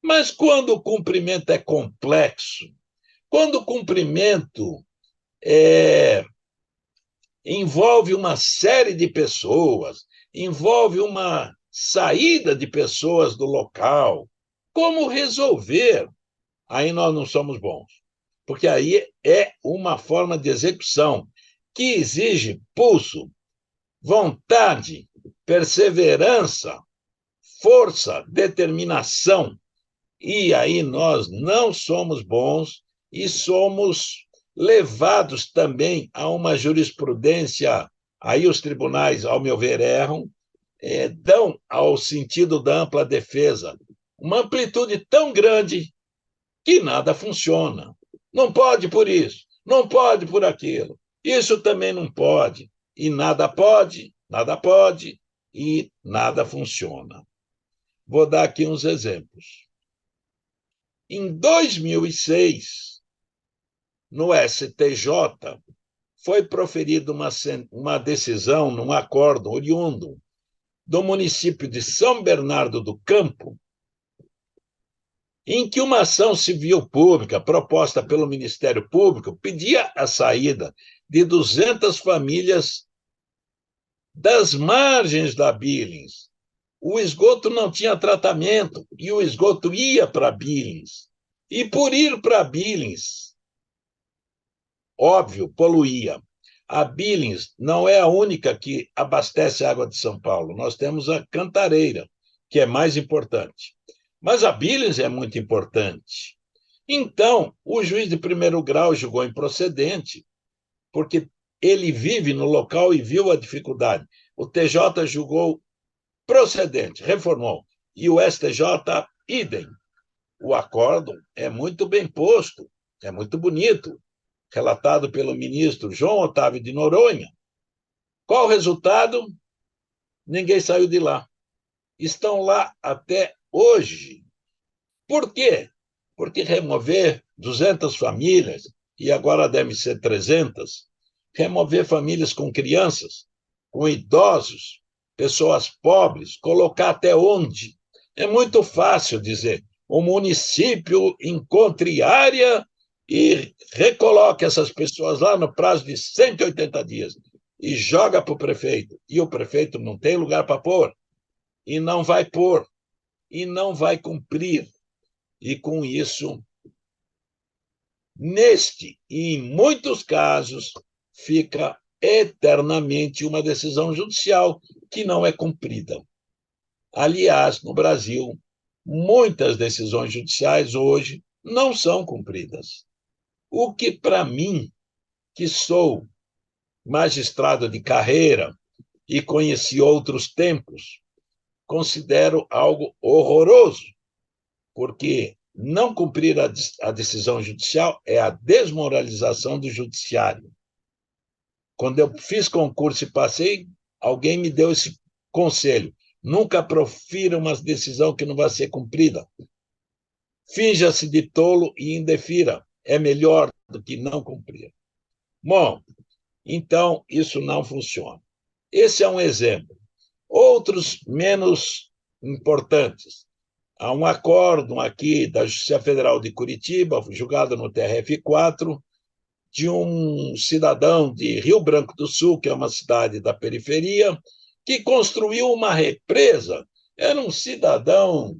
S1: Mas quando o cumprimento é complexo, quando o cumprimento envolve uma série de pessoas, envolve uma saída de pessoas do local, como resolver? Aí nós não somos bons, porque aí é uma forma de execução que exige pulso, vontade, perseverança, força, determinação. E aí nós não somos bons e somos levados também a uma jurisprudência. Aí os tribunais, ao meu ver, erram, dão ao sentido da ampla defesa uma amplitude tão grande que nada funciona. Não pode por isso, não pode por aquilo, isso também não pode, e nada pode, e nada funciona. Vou dar aqui uns exemplos. Em 2006, no STJ, foi proferida uma decisão, num acordo oriundo do município de São Bernardo do Campo, em que uma ação civil pública proposta pelo Ministério Público pedia a saída de 200 famílias das margens da Billings. O esgoto não tinha tratamento e o esgoto ia para Billings. E por ir para Billings, óbvio, poluía. A Billings não é a única que abastece a água de São Paulo. Nós temos a Cantareira, que é mais importante. Mas a Billings é muito importante. Então, o juiz de primeiro grau julgou improcedente, porque ele vive no local e viu a dificuldade. O TJ julgou procedente, reformou. E o STJ, idem. O acórdão é muito bem posto, é muito bonito, relatado pelo ministro João Otávio de Noronha. Qual o resultado? Ninguém saiu de lá. Estão lá até hoje. Por quê? Porque remover 200 famílias, e agora devem ser 300, remover famílias com crianças, com idosos, pessoas pobres, colocar até onde? É muito fácil dizer, o município encontre área e recoloque essas pessoas lá no prazo de 180 dias e joga para o prefeito. E o prefeito não tem lugar para pôr, e não vai pôr, e não vai cumprir. E com isso, neste e em muitos casos, fica eternamente uma decisão judicial que não é cumprida. Aliás, no Brasil, muitas decisões judiciais hoje não são cumpridas. O que, para mim, que sou magistrado de carreira e conheci outros tempos, considero algo horroroso, porque não cumprir a decisão judicial é a desmoralização do judiciário. Quando eu fiz concurso e passei, alguém me deu esse conselho: nunca profira uma decisão que não vai ser cumprida. Finja-se de tolo e indefira. É melhor do que não cumprir. Bom, então isso não funciona. Esse é um exemplo. Outros menos importantes. Há um acórdão aqui da Justiça Federal de Curitiba, julgado no TRF4, de um cidadão de Rio Branco do Sul, que é uma cidade da periferia, que construiu uma represa. Era um cidadão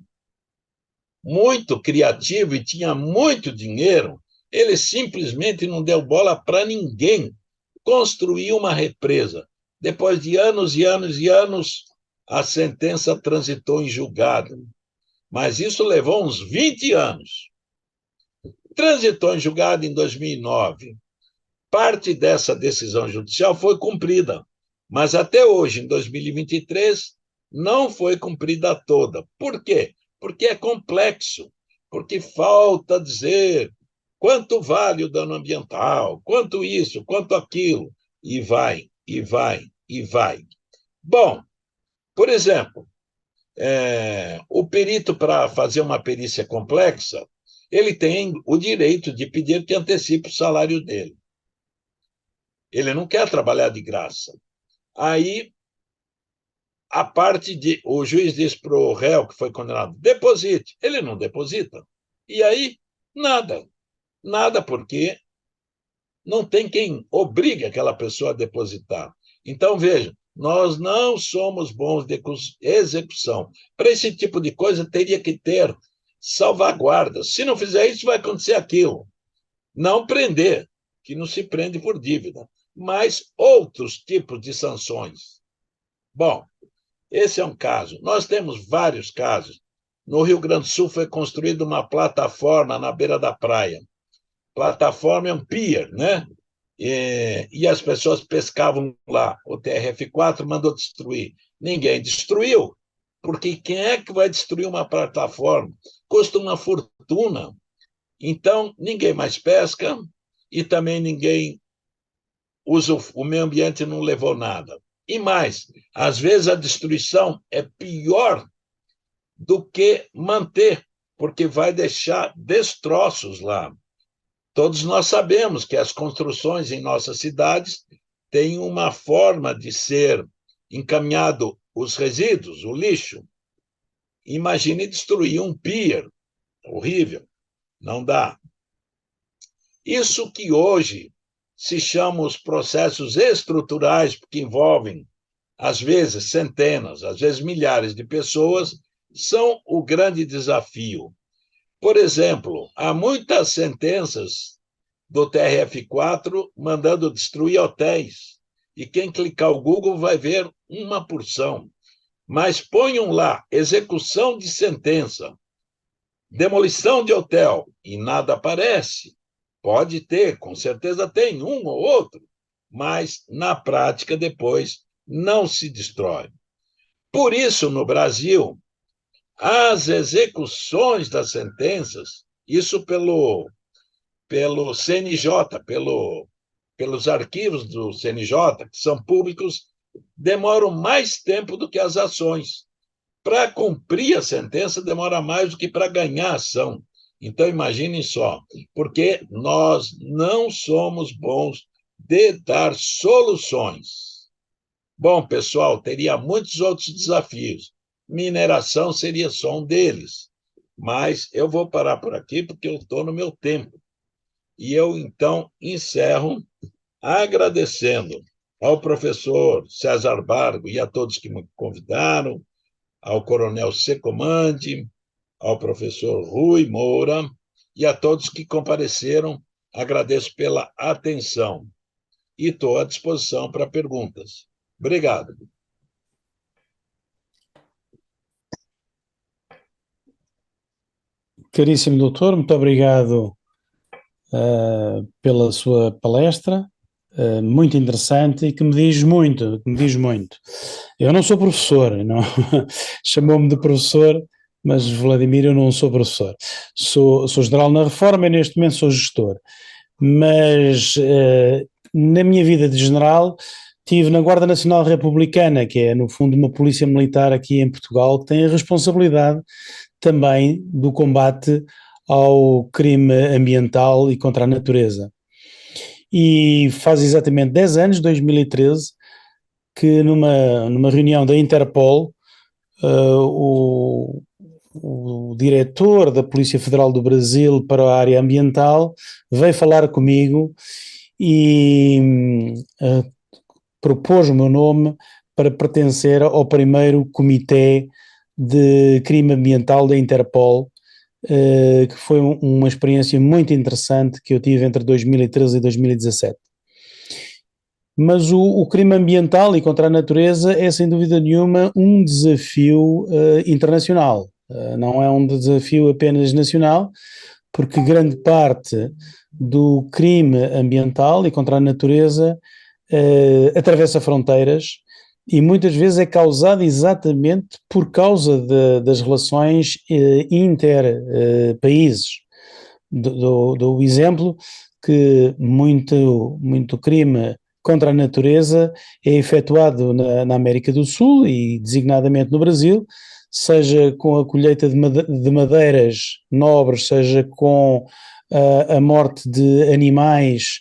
S1: muito criativo e tinha muito dinheiro. Ele simplesmente não deu bola para ninguém. Construiu uma represa. Depois de anos e anos e anos, a sentença transitou em julgado. Mas isso levou uns 20 anos. Transitou em julgado em 2009. Parte dessa decisão judicial foi cumprida, Mas até hoje, em 2023, não foi cumprida toda. Por quê? Porque é complexo, porque falta dizer quanto vale o dano ambiental, quanto isso, quanto aquilo, e vai, e vai, e vai. Bom, por exemplo, o perito, para fazer uma perícia complexa, ele tem o direito de pedir que antecipe o salário dele. Ele não quer trabalhar de graça. Aí, a parte de. O juiz diz para o réu que foi condenado: deposite. Ele não deposita. E aí, nada. Nada, porque não tem quem obrigue aquela pessoa a depositar. Então, veja, nós não somos bons de execução. Para esse tipo de coisa, teria que ter salvaguardas. Se não fizer isso, vai acontecer aquilo. Não prender, que não se prende por dívida, mas outros tipos de sanções. Bom, esse é um caso. Nós temos vários casos. No Rio Grande do Sul foi construída uma plataforma na beira da praia. Plataforma é um pier, né? E as pessoas pescavam lá. O TRF4 mandou destruir. Ninguém destruiu, porque quem é que vai destruir uma plataforma? Custa uma fortuna. Então, ninguém mais pesca e também ninguém usa o meio ambiente, não levou nada. E mais, às vezes a destruição é pior do que manter, porque vai deixar destroços lá. Todos nós sabemos que as construções em nossas cidades têm uma forma de ser encaminhado os resíduos, o lixo. Imagine destruir um pier, horrível, não dá. Isso que hoje se chama os processos estruturais, porque envolvem, às vezes, centenas, às vezes milhares de pessoas, são o grande desafio. Por exemplo, há muitas sentenças do TRF4 mandando destruir hotéis. E quem clicar o Google vai ver uma porção. Mas ponham lá, execução de sentença, demolição de hotel, e nada aparece. Pode ter, com certeza tem um ou outro, mas na prática depois não se destrói. Por isso, no Brasil, as execuções das sentenças, isso pelo CNJ, pelos arquivos do CNJ, que são públicos, demoram mais tempo do que as ações. Para cumprir a sentença, demora mais do que para ganhar a ação. Então, imaginem só, porque nós não somos bons de dar soluções. Bom, pessoal, teria muitos outros desafios. Mineração seria só um deles. Mas eu vou parar por aqui porque eu estou no meu tempo. E eu, então, encerro agradecendo ao professor César Bargo e a todos que me convidaram, ao coronel Secomandi, ao professor Rui Moura e a todos que compareceram. Agradeço pela atenção e estou à disposição para perguntas. Obrigado.
S2: Caríssimo doutor, muito obrigado pela sua palestra, muito interessante e que me diz muito, que me diz muito. Eu não sou professor, não, chamou-me de professor, mas Vladimir, eu não sou professor. Sou general na Reforma e neste momento sou gestor. Mas na minha vida de general estive na Guarda Nacional Republicana, que é no fundo uma polícia militar aqui em Portugal, que tem a responsabilidade também do combate ao crime ambiental e contra a natureza. E faz exatamente 10 anos, 2013, que numa reunião da Interpol, o diretor da Polícia Federal do Brasil para a área ambiental veio falar comigo e propôs o meu nome para pertencer ao primeiro comitê de crime ambiental da Interpol, que foi uma experiência muito interessante que eu tive entre 2013 e 2017. Mas o crime ambiental e contra a natureza é, sem dúvida nenhuma, um desafio internacional. Não é um desafio apenas nacional, porque grande parte do crime ambiental e contra a natureza atravessa fronteiras e muitas vezes é causada exatamente por causa das relações inter-países. Dou o exemplo que muito crime contra a natureza é efetuado na América do Sul e designadamente no Brasil, seja com a colheita de madeiras nobres, seja com a morte de animais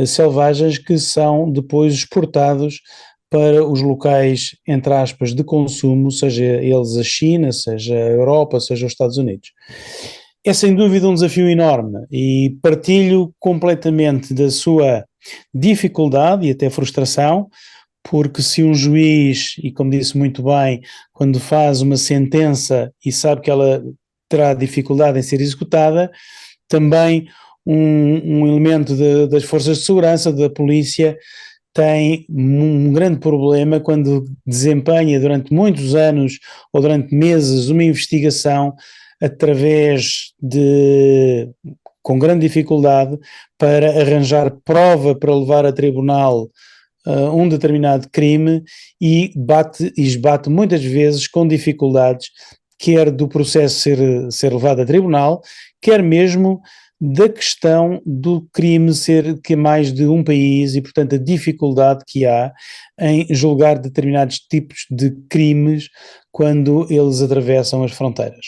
S2: selvagens que são depois exportados para os locais, entre aspas, de consumo, seja eles a China, seja a Europa, seja os Estados Unidos. É sem dúvida um desafio enorme e partilho completamente da sua dificuldade e até frustração, porque se um juiz, e como disse muito bem, quando faz uma sentença e sabe que ela terá dificuldade em ser executada, também um elemento das forças de segurança, da polícia, tem um grande problema quando desempenha durante muitos anos ou durante meses uma investigação através com grande dificuldade para arranjar prova para levar a tribunal um determinado crime e esbate muitas vezes com dificuldades, quer do processo ser levado a tribunal, quer mesmo da questão do crime ser que é mais de um país e, portanto, a dificuldade que há em julgar determinados tipos de crimes quando eles atravessam as fronteiras.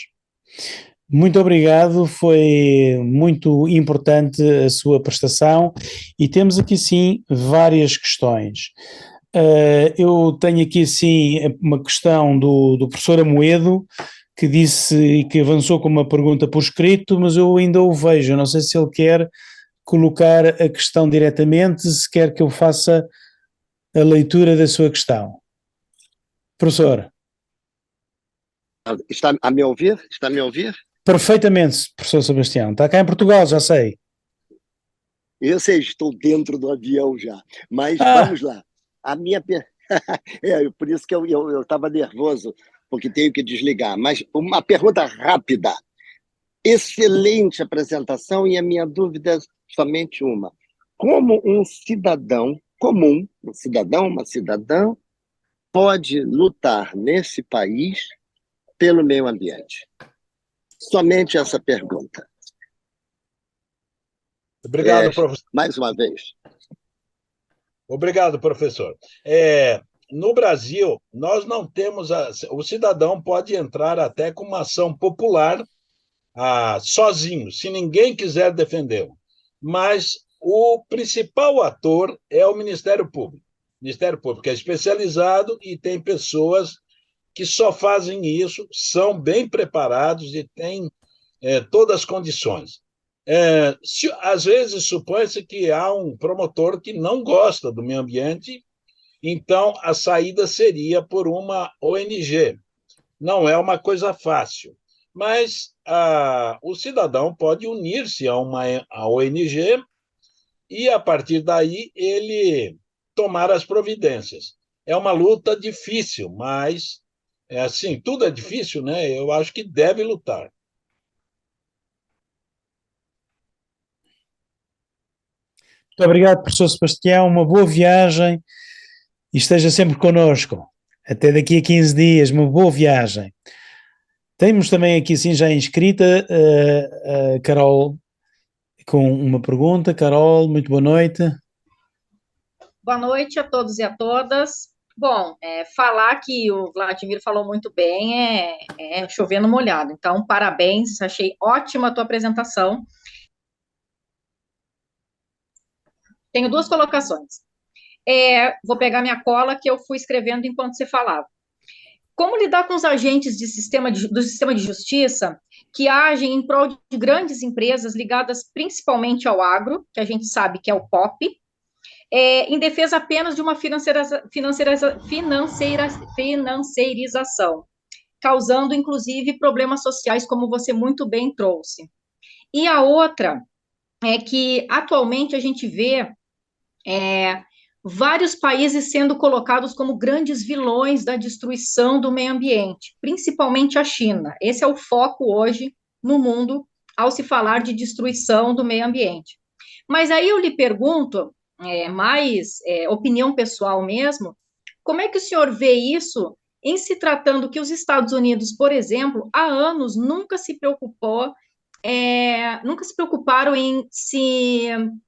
S2: Muito obrigado, foi muito importante a sua prestação e temos aqui sim várias questões. Eu tenho aqui sim uma questão do professor Amoedo, que disse e que avançou com uma pergunta por escrito, mas eu ainda o vejo, eu não sei se ele quer colocar a questão diretamente, se quer que eu faça a leitura da sua questão. Professor.
S3: Está a me ouvir? Está a me ouvir?
S2: Perfeitamente, professor Sebastião. Está cá em Portugal, já sei.
S3: Eu sei, estou dentro do avião já. Mas vamos lá. A minha por isso que eu estava nervoso, porque tenho que desligar. Mas uma pergunta rápida. Excelente apresentação e a minha dúvida é somente uma. Como um cidadão comum, uma cidadã, pode lutar nesse país pelo meio ambiente? Somente essa pergunta.
S1: Obrigado, professor.
S3: Mais uma vez.
S1: Obrigado, professor. No Brasil, nós não temos. O cidadão pode entrar até com uma ação popular sozinho, se ninguém quiser defendê-lo. Mas o principal ator é o Ministério Público. O Ministério Público é especializado e tem pessoas que só fazem isso, são bem preparados e têm todas as condições. Às vezes supõe-se que há um promotor que não gosta do meio ambiente, então a saída seria por uma ONG. Não é uma coisa fácil, mas o cidadão pode unir-se a ONG e, a partir daí, ele tomar as providências. É uma luta difícil, mas, assim, tudo é difícil, né? Eu acho que deve lutar.
S2: Muito obrigado, professor Sebastião, uma boa viagem e esteja sempre connosco. Até daqui a 15 dias, uma boa viagem. Temos também aqui sim já inscrita a Carol com uma pergunta. Carol, muito boa noite.
S4: Boa noite a todos e a todas. Bom, falar que o Vladimir falou muito bem é chover no molhado. Então, parabéns, achei ótima a tua apresentação. Tenho duas colocações. Vou pegar minha cola que eu fui escrevendo enquanto você falava. Como lidar com os agentes do sistema de justiça que agem em prol de grandes empresas ligadas principalmente ao agro, que a gente sabe que é o POP, em defesa apenas de uma financiarização, causando, inclusive, problemas sociais, como você muito bem trouxe. E a outra é que, atualmente, a gente vê vários países sendo colocados como grandes vilões da destruição do meio ambiente, principalmente a China. Esse é o foco hoje no mundo ao se falar de destruição do meio ambiente. Mas aí eu lhe pergunto, mais opinião pessoal mesmo, Como é que o senhor vê isso em se tratando que os Estados Unidos, por exemplo, há anos nunca se preocuparam em se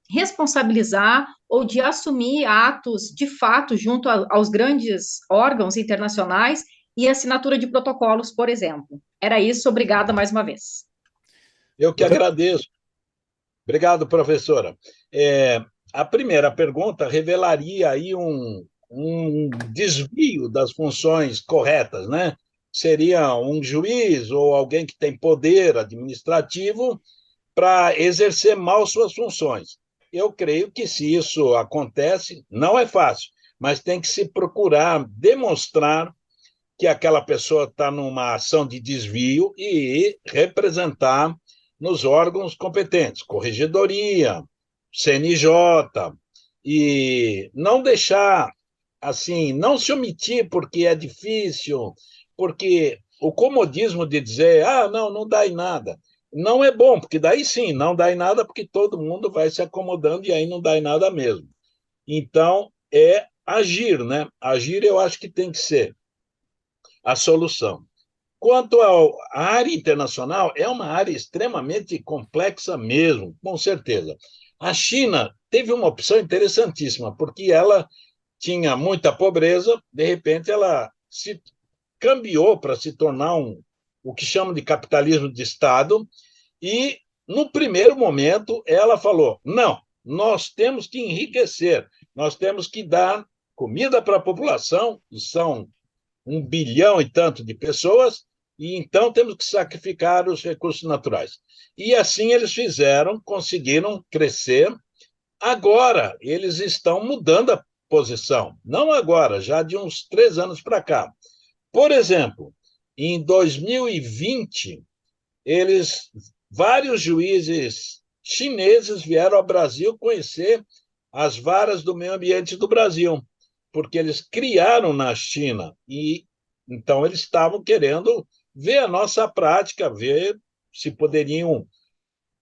S4: responsabilizar ou de assumir atos de fato junto aos grandes órgãos internacionais e assinatura de protocolos, por exemplo. Era isso, obrigada mais uma vez.
S1: Eu que agradeço. Obrigado, professora. A primeira pergunta revelaria aí um desvio das funções corretas, né? Seria um juiz ou alguém que tem poder administrativo para exercer mal suas funções. Eu creio que se isso acontece, não é fácil, mas tem que se procurar demonstrar que aquela pessoa está numa ação de desvio e representar nos órgãos competentes, corregedoria, CNJ, e não deixar assim, não se omitir porque é difícil, porque o comodismo de dizer, não, não dá em nada, não é bom, porque daí sim, não dá em nada, porque todo mundo vai se acomodando e aí não dá em nada mesmo. Então, é agir, né? Agir eu acho que tem que ser a solução. Quanto à área internacional, é uma área extremamente complexa mesmo, com certeza. A China teve uma opção interessantíssima, porque ela tinha muita pobreza, de repente ela se cambiou para se tornar o que chamam de capitalismo de Estado, e no primeiro momento ela falou: não, nós temos que enriquecer, nós temos que dar comida para a população, e são 1 bilhão e tanto de pessoas, e então temos que sacrificar os recursos naturais. E assim eles fizeram, conseguiram crescer. Agora, eles estão mudando a posição. Não agora, já de uns 3 anos para cá. Por exemplo, em 2020, vários juízes chineses vieram ao Brasil conhecer as varas do meio ambiente do Brasil, porque eles criaram na China e então eles estavam querendo ver a nossa prática, ver se poderiam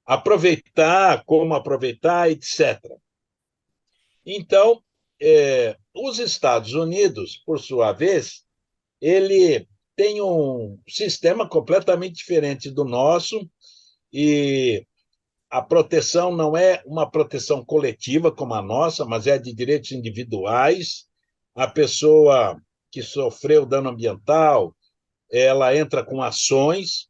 S1: aproveitar, como aproveitar, etc. Então, os Estados Unidos, por sua vez, ele tem um sistema completamente diferente do nosso e a proteção não é uma proteção coletiva como a nossa, mas é de direitos individuais. A pessoa que sofreu dano ambiental, ela entra com ações,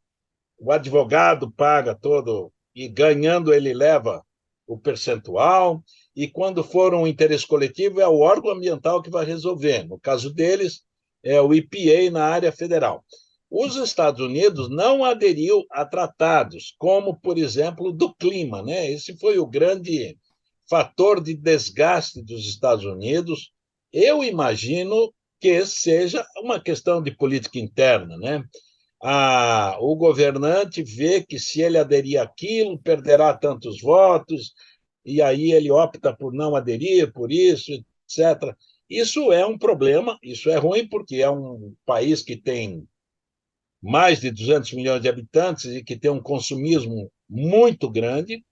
S1: o advogado paga todo e ganhando ele leva o percentual, e quando for um interesse coletivo é o órgão ambiental que vai resolver. No caso deles, é o EPA na área federal. Os Estados Unidos não aderiu a tratados, como, por exemplo, do clima, né? Esse foi o grande fator de desgaste dos Estados Unidos. Eu imagino que seja uma questão de política interna, né? O governante vê que se ele aderir àquilo, perderá tantos votos, e aí ele opta por não aderir, por isso, etc. Isso é um problema, isso é ruim, porque é um país que tem mais de 200 milhões de habitantes e que tem um consumismo muito grande,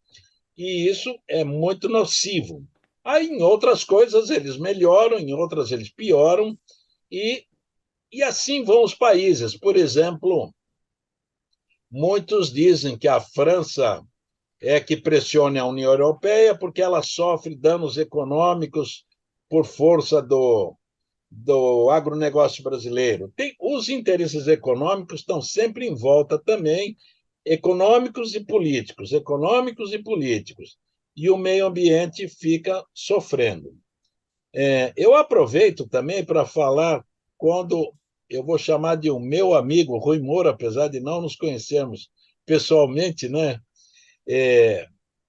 S1: e isso é muito nocivo. Aí, em outras coisas, eles melhoram, em outras, eles pioram, e assim vão os países. Por exemplo, muitos dizem que a França é que pressiona a União Europeia porque ela sofre danos econômicos por força do agronegócio brasileiro. Os interesses econômicos estão sempre em volta também, econômicos e políticos, econômicos e políticos, e o meio ambiente fica sofrendo. Eu aproveito também para falar, quando eu vou chamar de um meu amigo Rui Moura, apesar de não nos conhecermos pessoalmente, né?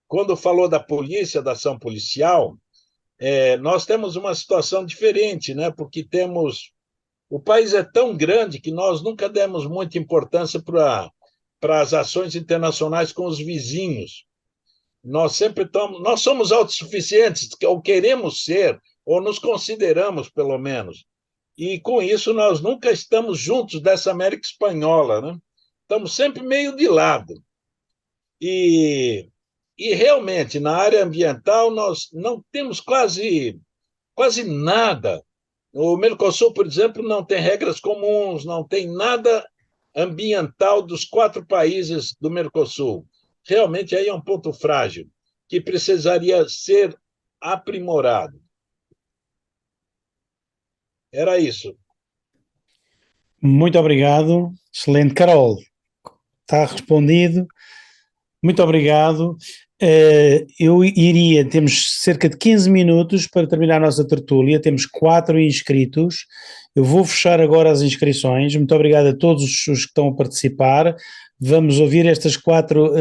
S1: Quando falou da polícia, da ação policial, nós temos uma situação diferente, né? Porque o país é tão grande que nós nunca demos muita importância para as ações internacionais com os vizinhos. Nós somos autossuficientes, ou queremos ser, ou nos consideramos, pelo menos. E, com isso, nós nunca estamos juntos dessa América Espanhola, né? Estamos sempre meio de lado. E realmente, na área ambiental, nós não temos quase nada O Mercosul, por exemplo, não tem regras comuns, não tem nada ambiental dos 4 países do Mercosul. Realmente aí é um ponto frágil, que precisaria ser aprimorado. Era isso.
S2: Muito obrigado. Excelente, Carol. Está respondido. Muito obrigado. Temos cerca de 15 minutos para terminar a nossa tertúlia, temos 4 inscritos. Eu vou fechar agora as inscrições. Muito obrigado a todos os que estão a participar. Vamos ouvir estas quatro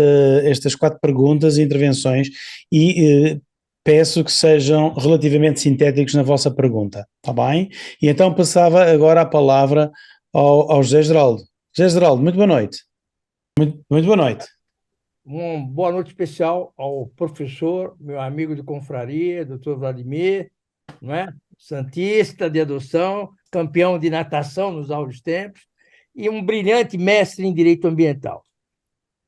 S2: perguntas e intervenções e peço que sejam relativamente sintéticos na vossa pergunta, está bem? E então passava agora a palavra ao José Geraldo. José Geraldo, muito boa noite. Muito boa noite.
S5: Uma boa noite especial ao professor, meu amigo de confraria, doutor Vladimir, não é? Santista de adoção, campeão de natação nos áureos tempos e um brilhante mestre em direito ambiental.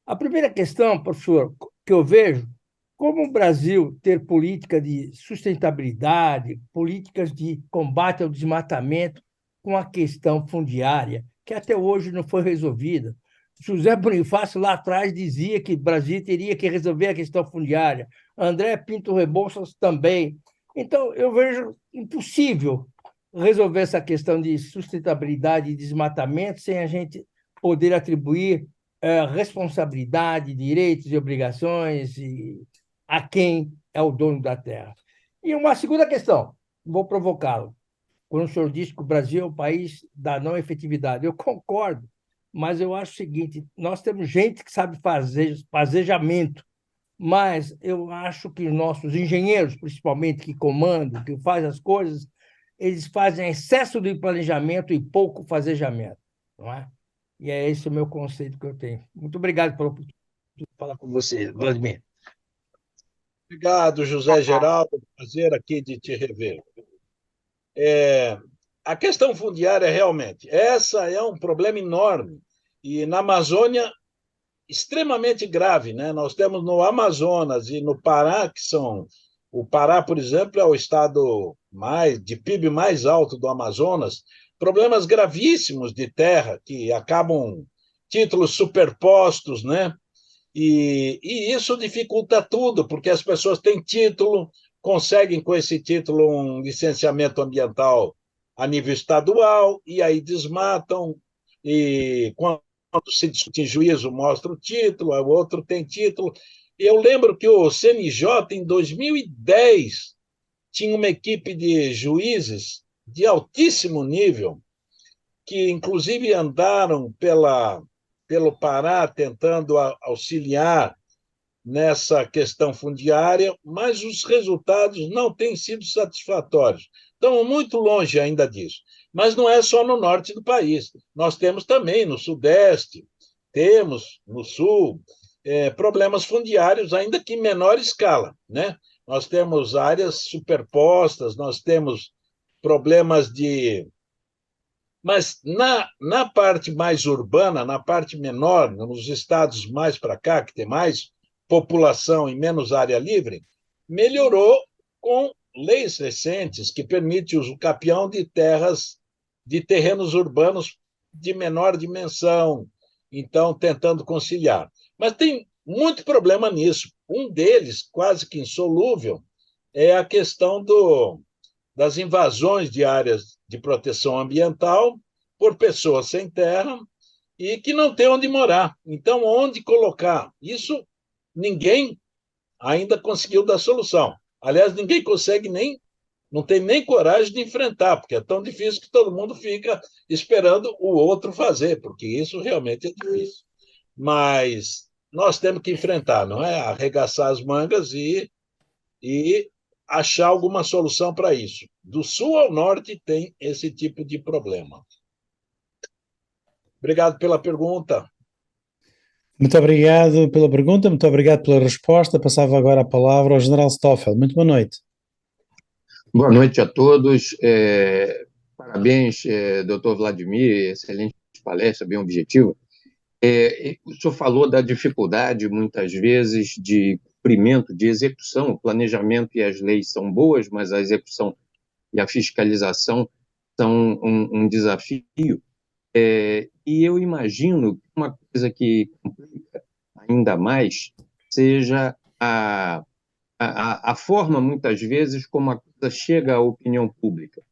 S5: A primeira questão, professor, que eu vejo, como o Brasil ter política de sustentabilidade, políticas de combate ao desmatamento com a questão fundiária, que até hoje não foi resolvida. José Bonifácio, lá atrás, dizia que o Brasil teria que resolver a questão fundiária. André Pinto Rebouças também. Então, eu vejo impossível resolver essa questão de sustentabilidade e desmatamento sem a gente poder atribuir responsabilidade, direitos e obrigações a quem é o dono da terra. E uma segunda questão, vou provocá-lo. Quando o senhor disse que o Brasil é o país da não efetividade, eu concordo, mas eu acho o seguinte, nós temos gente que sabe fazer fazejamento, mas eu acho que nossos engenheiros, principalmente, que comandam, que fazem as coisas, eles fazem excesso de planejamento e pouco fazejamento, não é? E é esse o meu conceito que eu tenho. Muito obrigado pela oportunidade de falar com você, Vladimir.
S1: Obrigado, José Geraldo. Prazer aqui de te rever. A questão fundiária, realmente, essa é um problema enorme. E na Amazônia, extremamente grave, né? Nós temos no Amazonas e no Pará, que são... O Pará, por exemplo, é o estado de PIB mais alto do Amazonas, problemas gravíssimos de terra, que acabam títulos superpostos, né? E isso dificulta tudo, porque as pessoas têm título, conseguem com esse título um licenciamento ambiental a nível estadual, e aí desmatam, e quando se discute em juízo mostra o título, o outro tem título. Eu lembro que o CNJ, em 2010, tinha uma equipe de juízes de altíssimo nível, que inclusive andaram pelo Pará tentando auxiliar nessa questão fundiária, mas os resultados não têm sido satisfatórios. Estamos muito longe ainda disso. Mas não é só no norte do país. Nós temos também no sudeste, temos no sul, problemas fundiários, ainda que em menor escala, né? Nós temos áreas superpostas, nós temos problemas de... Mas na parte mais urbana, na parte menor, nos estados mais para cá, que tem mais população e menos área livre, melhorou com leis recentes que permitem o capião de terras, de terrenos urbanos de menor dimensão, então tentando conciliar. Mas tem muito problema nisso. Um deles, quase que insolúvel, é a questão das invasões de áreas de proteção ambiental por pessoas sem terra e que não têm onde morar. Então, onde colocar? Isso ninguém ainda conseguiu dar solução. Aliás, ninguém consegue não tem nem coragem de enfrentar, porque é tão difícil que todo mundo fica esperando o outro fazer, porque isso realmente é difícil. Mas nós temos que enfrentar, não é? Arregaçar as mangas e achar alguma solução para isso. Do sul ao norte tem esse tipo de problema. Obrigado pela pergunta.
S2: Muito obrigado pela pergunta, muito obrigado pela resposta. Passava agora a palavra ao General Stoffel. Muito boa noite.
S6: Boa noite a todos. Parabéns, doutor Vladimir, excelente palestra, bem objetiva. O senhor falou da dificuldade, muitas vezes, de cumprimento, de execução. O planejamento e as leis são boas, mas a execução e a fiscalização são um desafio. E eu imagino que uma coisa que complica ainda mais seja a forma, muitas vezes, como a coisa chega à opinião pública,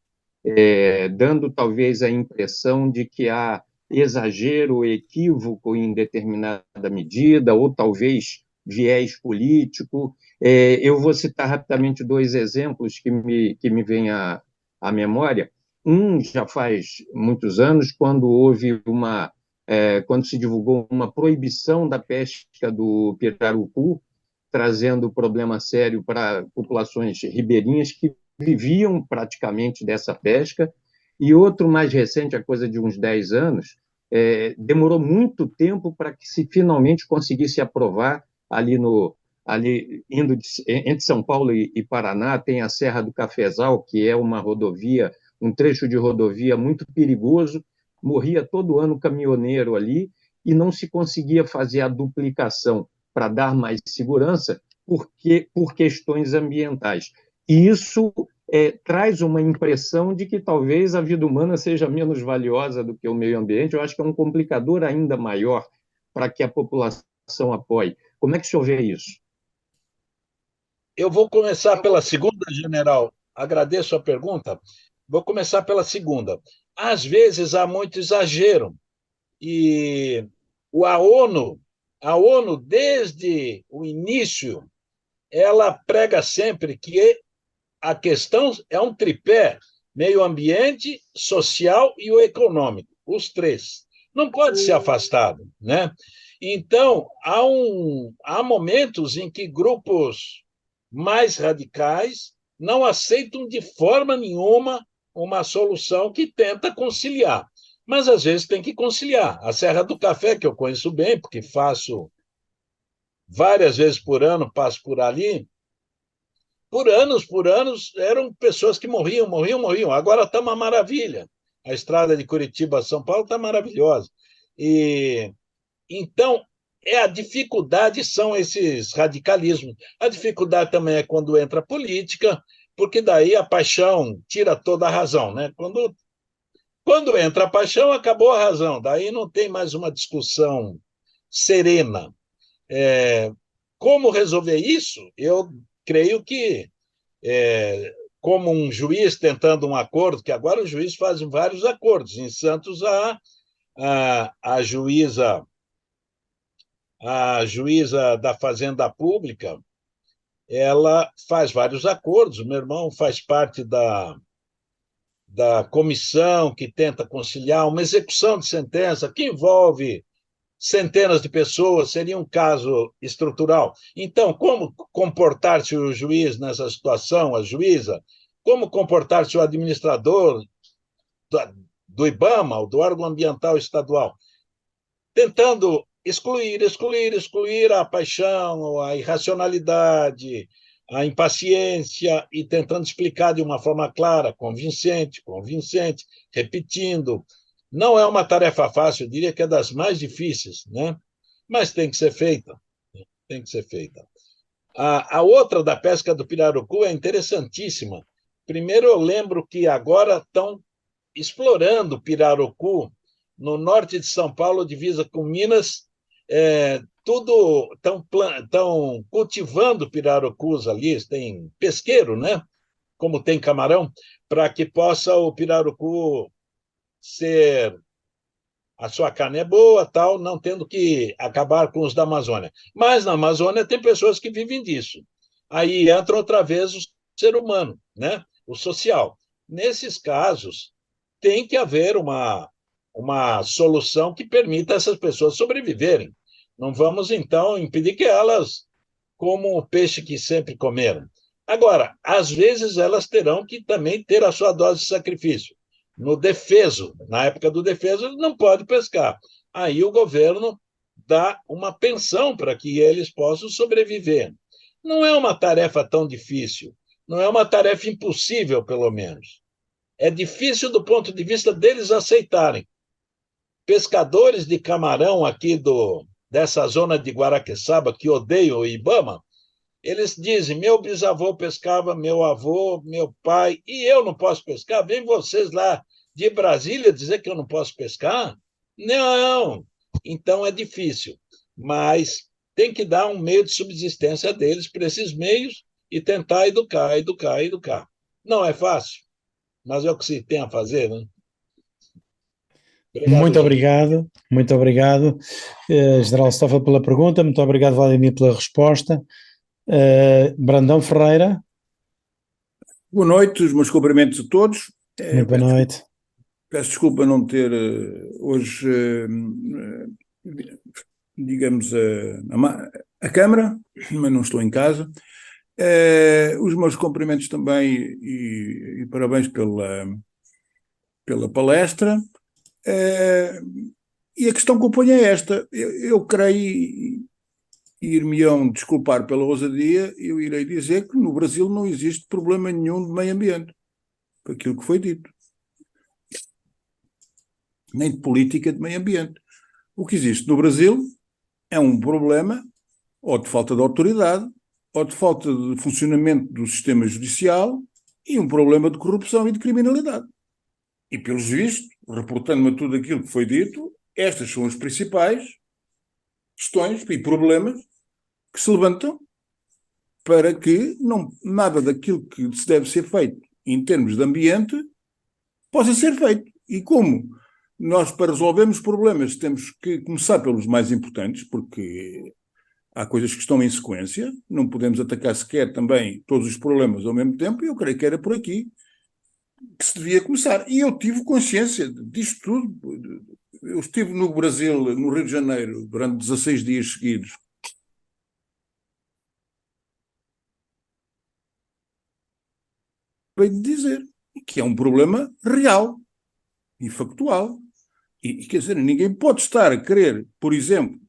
S6: dando talvez a impressão de que há exagero ou equívoco em determinada medida, ou talvez viés político. Eu vou citar rapidamente dois exemplos que me vêm à memória. Um já faz muitos anos, quando se divulgou uma proibição da pesca do pirarucu, trazendo problema sério para populações ribeirinhas que viviam praticamente dessa pesca. E outro mais recente, a coisa de uns 10 anos, demorou muito tempo para que se finalmente conseguisse aprovar entre São Paulo e Paraná, tem a Serra do Cafezal, que é uma rodovia, um trecho de rodovia muito perigoso, morria todo ano caminhoneiro ali e não se conseguia fazer a duplicação para dar mais segurança por questões ambientais. E isso traz uma impressão de que talvez a vida humana seja menos valiosa do que o meio ambiente. Eu acho que é um complicador ainda maior para que a população apoie. Como é que o senhor vê isso?
S1: Eu vou começar pela segunda, general. Agradeço a pergunta. Vou começar pela segunda. Às vezes há muito exagero e a ONU, desde o início, ela prega sempre que a questão é um tripé: meio ambiente, social e o econômico, os três. Não pode ser afastado, né? Então, há momentos em que grupos mais radicais não aceitam de forma nenhuma uma solução que tenta conciliar. Mas, às vezes, tem que conciliar. A Serra do Café, que eu conheço bem, porque faço várias vezes por ano, passo por ali, por anos, eram pessoas que morriam. Agora está uma maravilha. A estrada de Curitiba a São Paulo está maravilhosa. E então, a dificuldade são esses radicalismos. A dificuldade também é quando entra a política, porque daí a paixão tira toda a razão, né? Quando entra a paixão, acabou a razão. Daí não tem mais uma discussão serena. Como resolver isso? Eu creio que, como um juiz tentando um acordo, que agora os juízes fazem vários acordos. Em Santos, a juíza da Fazenda Pública, ela faz vários acordos. O meu irmão faz parte da comissão que tenta conciliar uma execução de sentença que envolve centenas de pessoas, seria um caso estrutural. Então, como comportar-se o juiz nessa situação, a juíza? Como comportar-se o administrador do IBAMA, ou do órgão ambiental estadual? Tentando excluir a paixão, a irracionalidade, a impaciência, e tentando explicar de uma forma clara, convincente, repetindo. Não é uma tarefa fácil, eu diria que é das mais difíceis, né? Mas tem que ser feita. Tem que ser feita. A outra da pesca do pirarucu é interessantíssima. Primeiro, eu lembro que agora estão explorando o pirarucu no norte de São Paulo, divisa com Minas, tudo estão cultivando pirarucus ali, tem pesqueiro, né? Como tem camarão, para que possa o pirarucu ser, a sua carne é boa, tal, não tendo que acabar com os da Amazônia. Mas na Amazônia tem pessoas que vivem disso. Aí entra outra vez o ser humano, né? O social. Nesses casos, tem que haver uma solução que permita essas pessoas sobreviverem. Não vamos, então, impedir que elas comam o peixe que sempre comeram. Agora, às vezes, elas terão que também ter a sua dose de sacrifício. No defeso, na época do defeso, ele não pode pescar. Aí o governo dá uma pensão para que eles possam sobreviver. Não é uma tarefa tão difícil, não é uma tarefa impossível, pelo menos. É difícil do ponto de vista deles aceitarem. Pescadores de camarão aqui dessa zona de Guaraqueçaba, que odeiam o IBAMA, eles dizem: meu bisavô pescava, meu avô, meu pai, e eu não posso pescar? Vem vocês lá de Brasília dizer que eu não posso pescar? Não. Então é difícil. Mas tem que dar um meio de subsistência deles para esses meios e tentar educar, educar, educar. Não é fácil, mas é o que se tem a fazer, né? Obrigado,
S2: Muito
S1: gente.
S2: obrigado, muito obrigado, General Stoffel, pela pergunta, muito obrigado, Vladimir, pela resposta. Brandão Ferreira.
S7: Boa noite, os meus cumprimentos a todos.
S2: Muito boa noite.
S7: Peço desculpa não ter hoje, digamos, a Câmara, mas não estou em casa. Os meus cumprimentos também e parabéns pela palestra. E a questão que eu ponho é esta. Eu creio, e ir-me-ão desculpar pela ousadia, eu irei dizer que no Brasil não existe problema nenhum de meio ambiente, por aquilo que foi dito. Nem de política de meio ambiente. O que existe no Brasil é um problema ou de falta de autoridade, ou de falta de funcionamento do sistema judicial e um problema de corrupção e de criminalidade. E, pelos vistos, reportando-me tudo aquilo que foi dito, estas são as principais questões e problemas que se levantam para que nada daquilo que se deve ser feito em termos de ambiente possa ser feito. E como nós, para resolvermos problemas, temos que começar pelos mais importantes, porque há coisas que estão em sequência, não podemos atacar sequer também todos os problemas ao mesmo tempo, e eu creio que era por aqui que se devia começar. E eu tive consciência disto tudo. Eu estive no Brasil, no Rio de Janeiro, durante 16 dias seguidos. Veio de dizer que é um problema real e factual. E quer dizer, ninguém pode estar a querer, por exemplo,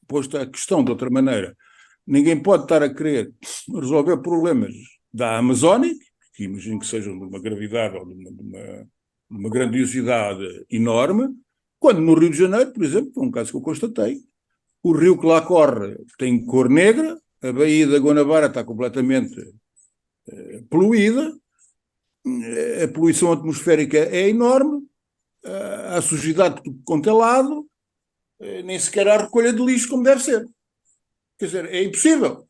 S7: posto a questão de outra maneira, ninguém pode estar a querer resolver problemas da Amazónia, que imagino que sejam de uma gravidade ou de uma grandiosidade enorme, quando no Rio de Janeiro, por exemplo, foi um caso que eu constatei, o rio que lá corre tem cor negra, a Baía da Guanabara está completamente poluída, a poluição atmosférica é enorme, há sujidade por quanto é lado, nem sequer há recolha de lixo como deve ser. Quer dizer, é impossível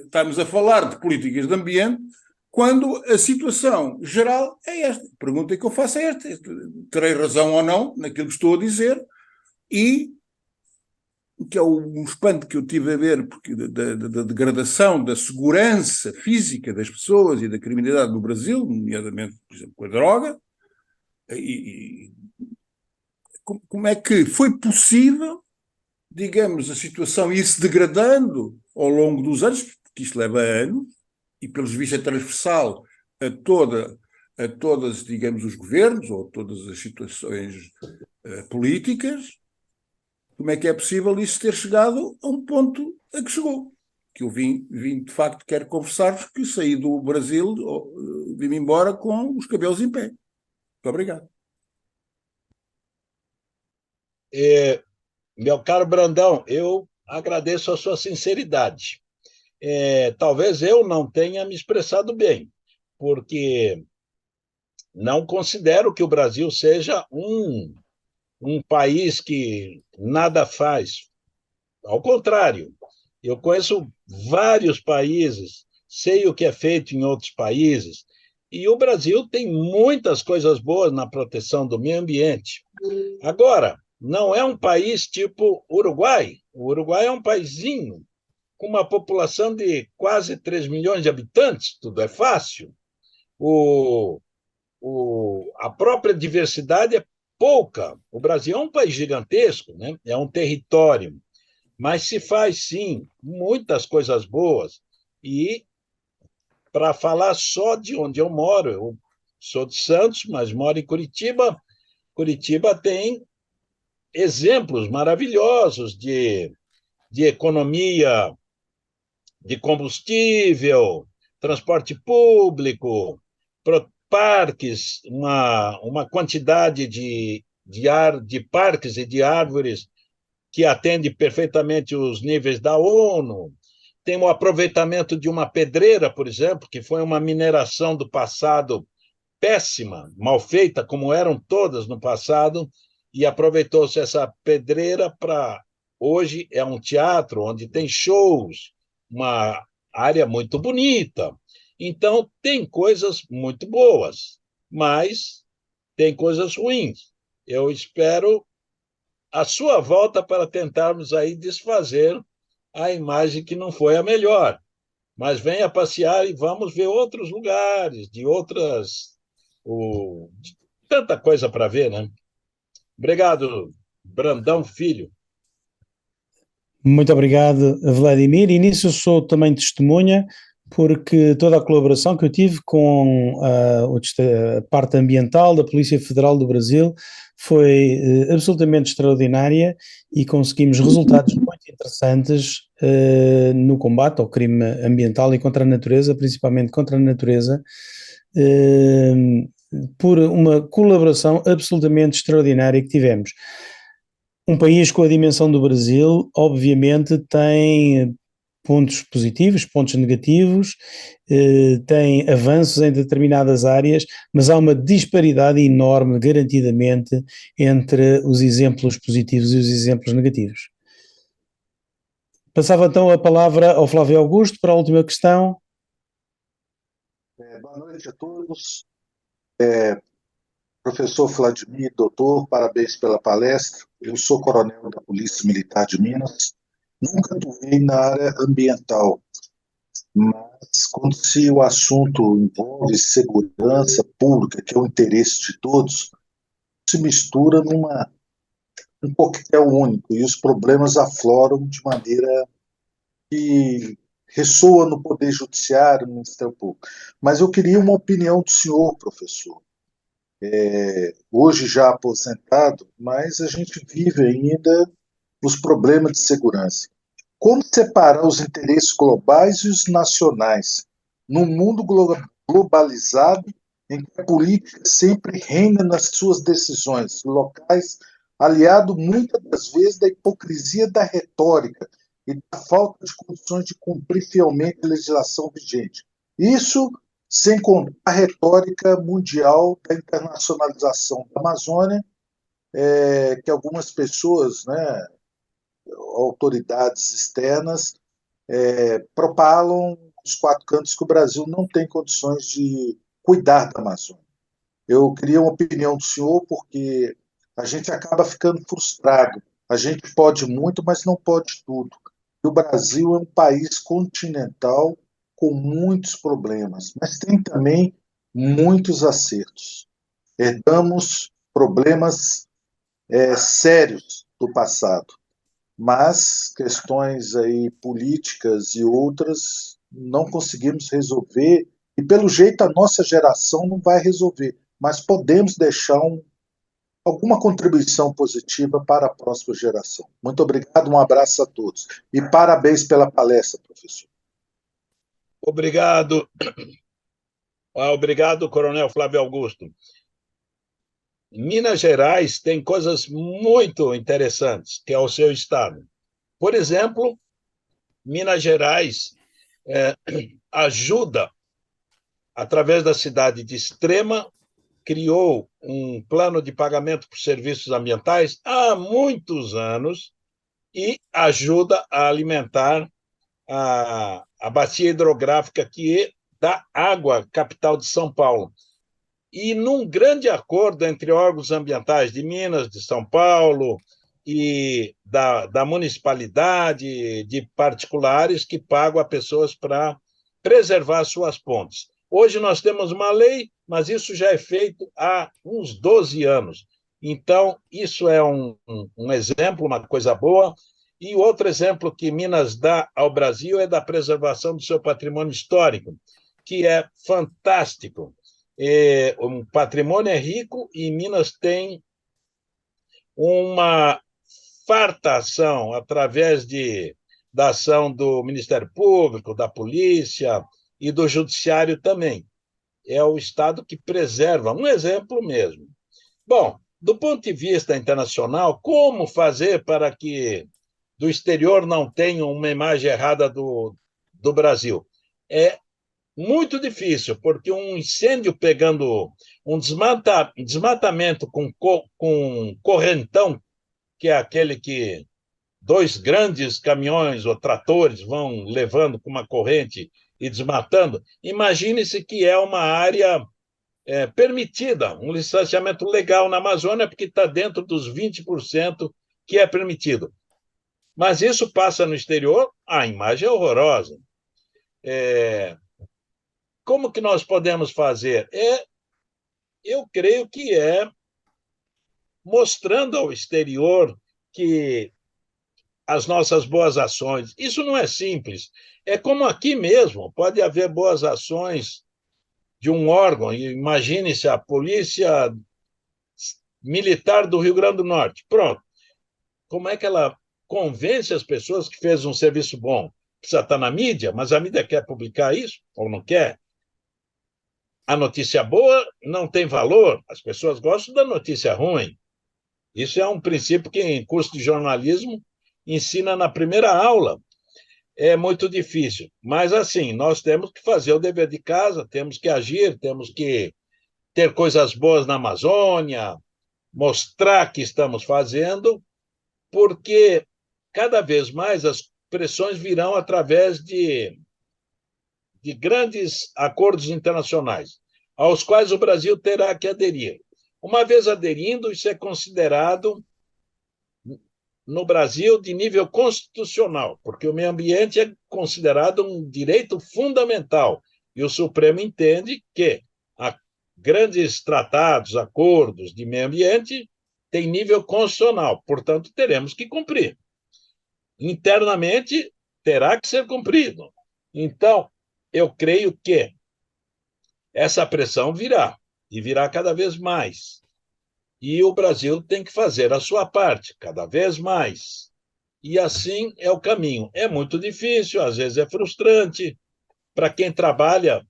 S7: estarmos a falar de políticas de ambiente quando a situação geral é esta. A pergunta que eu faço é esta. Terei razão ou não naquilo que estou a dizer, e que é um espanto que eu tive a ver porque da degradação da segurança física das pessoas e da criminalidade no Brasil, nomeadamente, por exemplo, com a droga. E como é que foi possível, digamos, a situação ir se degradando ao longo dos anos, porque isto leva anos, e pelos vistos é transversal a todas, digamos, os governos ou todas as situações políticas, como é que é possível isso ter chegado a um ponto a que chegou? Que eu vim de facto, quero conversar-vos que saí do Brasil, vim embora com os cabelos em pé. Muito obrigado.
S1: Meu caro Brandão, eu agradeço a sua sinceridade. Talvez eu não tenha me expressado bem, porque não considero que o Brasil seja um país que nada faz. Ao contrário, eu conheço vários países, sei o que é feito em outros países, e o Brasil tem muitas coisas boas na proteção do meio ambiente. Agora, não é um país tipo Uruguai. O Uruguai é um paizinho com uma população de quase 3 milhões de habitantes, tudo é fácil. A própria diversidade é pouca. O Brasil é um país gigantesco, né? É um território, mas se faz, sim, muitas coisas boas. E, para falar só de onde eu moro, eu sou de Santos, mas moro em Curitiba. Curitiba tem exemplos maravilhosos de economia de combustível, transporte público, parques, uma quantidade de parques e de árvores que atende perfeitamente os níveis da ONU. Tem o aproveitamento de uma pedreira, por exemplo, que foi uma mineração do passado péssima, mal feita, como eram todas no passado, e aproveitou-se essa pedreira para... Hoje é um teatro onde tem shows, uma área muito bonita. Então, tem coisas muito boas, mas tem coisas ruins. Eu espero a sua volta para tentarmos aí desfazer a imagem que não foi a melhor. Mas venha passear e vamos ver outros lugares, de outras. Tanta coisa para ver, né? Obrigado, Brandão Filho.
S2: Muito obrigado, Vladimir. E nisso eu sou também testemunha, porque toda a colaboração que eu tive com a parte ambiental da Polícia Federal do Brasil foi absolutamente extraordinária e conseguimos resultados muito interessantes no combate ao crime ambiental e contra a natureza, principalmente contra a natureza, por uma colaboração absolutamente extraordinária que tivemos. Um país com a dimensão do Brasil, obviamente, tem pontos positivos, pontos negativos, tem avanços em determinadas áreas, mas há uma disparidade enorme, garantidamente, entre os exemplos positivos e os exemplos negativos. Passava então a palavra ao Flávio Augusto para a última questão.
S8: Boa noite a todos. Professor Vladimir, doutor, parabéns pela palestra. Eu sou coronel da Polícia Militar de Minas. Nunca atuei na área ambiental, mas quando se o assunto envolve segurança pública, que é o interesse de todos, se mistura um coquetel único e os problemas afloram de maneira que ressoa no Poder Judiciário, no Ministério Público. Mas eu queria uma opinião do senhor, professor. Hoje já aposentado, mas a gente vive ainda os problemas de segurança. Como separar os interesses globais e os nacionais num mundo globalizado em que a política sempre reina nas suas decisões locais, aliado muitas das vezes da hipocrisia da retórica e da falta de condições de cumprir fielmente a legislação vigente? Isso sem contar a retórica mundial da internacionalização da Amazônia, que algumas pessoas, né, autoridades externas, propalam os quatro cantos que o Brasil não tem condições de cuidar da Amazônia. Eu queria uma opinião do senhor, porque a gente acaba ficando frustrado. A gente pode muito, mas não pode tudo. E o Brasil é um país continental com muitos problemas, mas tem também muitos acertos. Herdamos problemas sérios do passado, mas questões aí políticas e outras não conseguimos resolver, e pelo jeito a nossa geração não vai resolver, mas podemos deixar alguma contribuição positiva para a próxima geração. Muito obrigado, um abraço a todos. E parabéns pela palestra, professor.
S1: Obrigado. Obrigado, Coronel Flávio Augusto. Minas Gerais tem coisas muito interessantes, que é o seu estado. Por exemplo, Minas Gerais ajuda, através da cidade de Extrema, criou um plano de pagamento por serviços ambientais há muitos anos e ajuda a alimentar a bacia hidrográfica que dá água à capital de São Paulo. E num grande acordo entre órgãos ambientais de Minas, de São Paulo e da municipalidade, de particulares que pagam a pessoas para preservar suas pontes. Hoje nós temos uma lei, mas isso já é feito há uns 12 anos. Então, isso é um exemplo, uma coisa boa. E outro exemplo que Minas dá ao Brasil é da preservação do seu patrimônio histórico, que é fantástico. O patrimônio é rico e Minas tem uma farta ação através da ação do Ministério Público, da Polícia e do Judiciário também. É o Estado que preserva, um exemplo mesmo. Bom, do ponto de vista internacional, como fazer para que do exterior não tenha uma imagem errada do Brasil? muito difícil, porque um incêndio pegando, um desmatamento com correntão, que é aquele que 2 grandes caminhões ou tratores vão levando com uma corrente e desmatando, imagine-se que é uma área permitida, um licenciamento legal na Amazônia, porque está dentro dos 20% que é permitido. Mas isso passa no exterior, a imagem é horrorosa. Como que nós podemos fazer? Eu creio que é mostrando ao exterior que as nossas boas ações, isso não é simples, é como aqui mesmo, pode haver boas ações de um órgão, imagine-se a Polícia Militar do Rio Grande do Norte, pronto, como é que ela convence as pessoas que fez um serviço bom? Precisa estar na mídia, mas a mídia quer publicar isso ou não quer? A notícia boa não tem valor, as pessoas gostam da notícia ruim. Isso é um princípio que em curso de jornalismo ensina na primeira aula. É muito difícil, mas assim, nós temos que fazer o dever de casa, temos que agir, temos que ter coisas boas na Amazônia, mostrar que estamos fazendo, porque cada vez mais as pressões virão através de grandes acordos internacionais, aos quais o Brasil terá que aderir. Uma vez aderindo, isso é considerado, no Brasil, de nível constitucional, porque o meio ambiente é considerado um direito fundamental, e o Supremo entende que grandes tratados, acordos de meio ambiente têm nível constitucional, portanto, teremos que cumprir. Internamente, terá que ser cumprido. Então, eu creio que essa pressão virá, e virá cada vez mais. E o Brasil tem que fazer a sua parte, cada vez mais. E assim é o caminho. É muito difícil, às vezes é frustrante. Para quem trabalha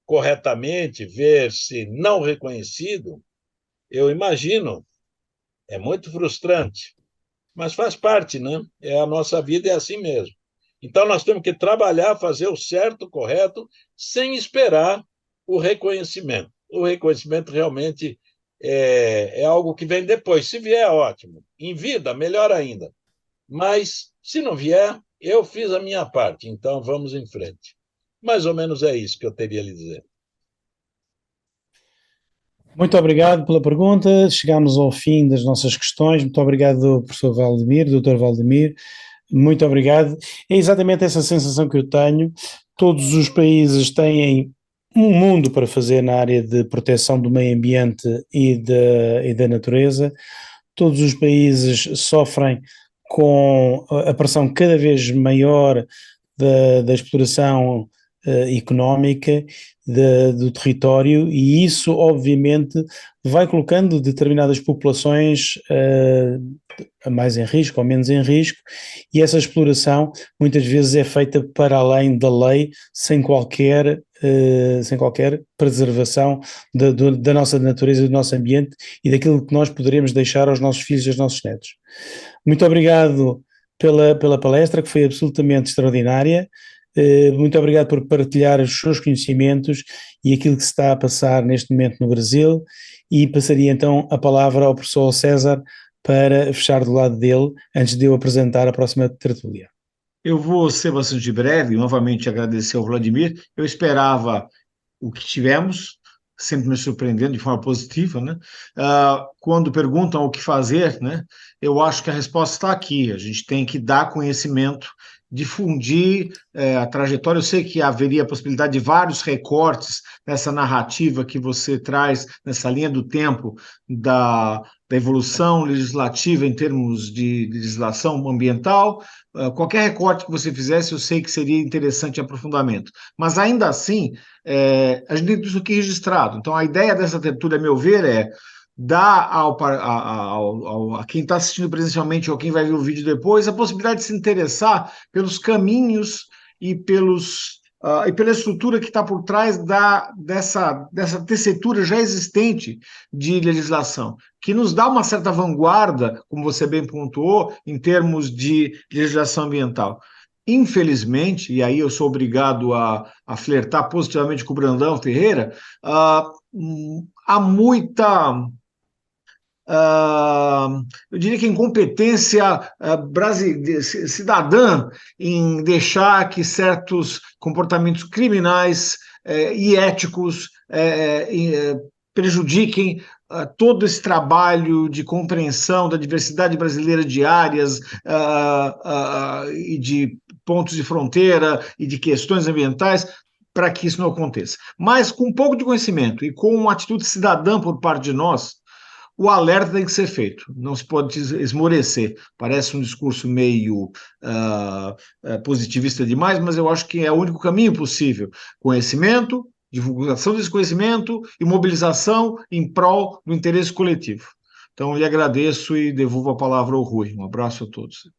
S1: corretamente, ver-se não reconhecido, eu imagino, é muito frustrante. Mas faz parte, né? A nossa vida é assim mesmo. Então, nós temos que trabalhar, fazer o certo, o correto, sem esperar o reconhecimento. O reconhecimento realmente é algo que vem depois. Se vier, ótimo. Em vida, melhor ainda. Mas, se não vier, eu fiz a minha parte, então vamos em frente. Mais ou menos é isso que eu teria a lhe dizer.
S2: Muito obrigado pela pergunta. Chegamos ao fim das nossas questões. Muito obrigado, professor Valdemir, doutor Valdemir. Muito obrigado. É exatamente essa sensação que eu tenho. Todos os países têm um mundo para fazer na área de proteção do meio ambiente e da natureza. Todos os países sofrem com a pressão cada vez maior da exploração económica do território, e isso obviamente vai colocando determinadas populações mais em risco ou menos em risco, e essa exploração muitas vezes é feita para além da lei, sem qualquer preservação da nossa natureza, do nosso ambiente e daquilo que nós poderemos deixar aos nossos filhos e aos nossos netos. Muito obrigado pela palestra, que foi absolutamente extraordinária. Muito obrigado por partilhar os seus conhecimentos e aquilo que se está a passar neste momento no Brasil, e passaria então a palavra ao professor César para fechar do lado dele, antes de eu apresentar a próxima tertúlia.
S9: Eu vou ser bastante breve, novamente agradecer ao Vladimir. Eu esperava o que tivemos, sempre me surpreendendo de forma positiva, né? Quando perguntam o que fazer, né? Eu acho que a resposta está aqui. A gente tem que dar conhecimento, difundir a trajetória. Eu sei que haveria a possibilidade de vários recortes nessa narrativa que você traz, nessa linha do tempo da evolução legislativa em termos de legislação ambiental. Qualquer recorte que você fizesse, eu sei que seria interessante aprofundamento. Mas, ainda assim, a gente tem isso aqui registrado. Então, a ideia dessa tertúlia, a meu ver, é dar a quem está assistindo presencialmente ou quem vai ver o vídeo depois a possibilidade de se interessar pelos caminhos e pela estrutura que está por trás dessa tessitura já existente de legislação, que nos dá uma certa vanguarda, como você bem pontuou, em termos de legislação ambiental. infelizmente, e aí eu sou obrigado a flertar positivamente com o Brandão Ferreira, há muita, eu diria que incompetência cidadã em deixar que certos comportamentos criminais e éticos prejudiquem todo esse trabalho de compreensão da diversidade brasileira de áreas e de pontos de fronteira e de questões ambientais, para que isso não aconteça. Mas com um pouco de conhecimento e com uma atitude cidadã por parte de nós, o alerta tem que ser feito, não se pode esmorecer. Parece um discurso meio positivista demais, mas eu acho que é o único caminho possível. Conhecimento, divulgação desse conhecimento e mobilização em prol do interesse coletivo. Então, lhe agradeço e devolvo a palavra ao Rui. Um abraço a todos.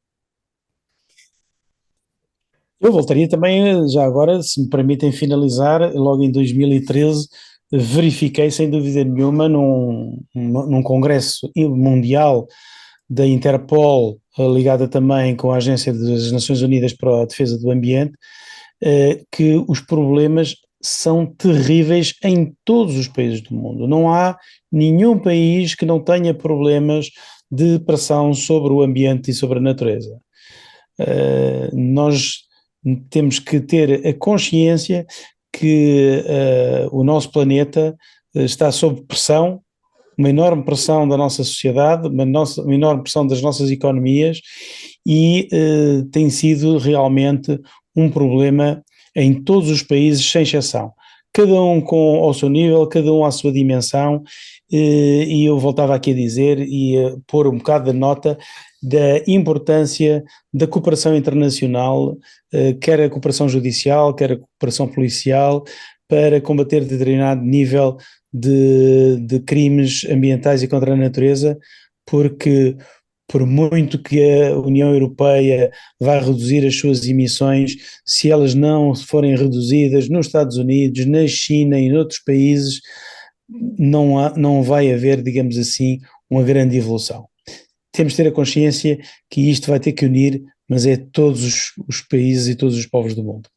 S2: Eu voltaria também, já agora, se me permitem finalizar, logo em 2013, verifiquei sem dúvida nenhuma num congresso mundial da Interpol, ligada também com a Agência das Nações Unidas para a Defesa do Ambiente, que os problemas são terríveis em todos os países do mundo. Não há nenhum país que não tenha problemas de pressão sobre o ambiente e sobre a natureza. Nós temos que ter a consciência que o nosso planeta está sob pressão, uma enorme pressão da nossa sociedade, uma enorme pressão das nossas economias e tem sido realmente um problema em todos os países, sem exceção. Cada um ao seu nível, cada um à sua dimensão, e eu voltava aqui a dizer e a pôr um bocado de nota da importância da cooperação internacional, quer a cooperação judicial, quer a cooperação policial, para combater determinado nível de crimes ambientais e contra a natureza, porque por muito que a União Europeia vá reduzir as suas emissões, se elas não forem reduzidas nos Estados Unidos, na China e noutros países, não vai haver, digamos assim, uma grande evolução. Temos de ter a consciência que isto vai ter que unir, mas é todos os países e todos os povos do mundo.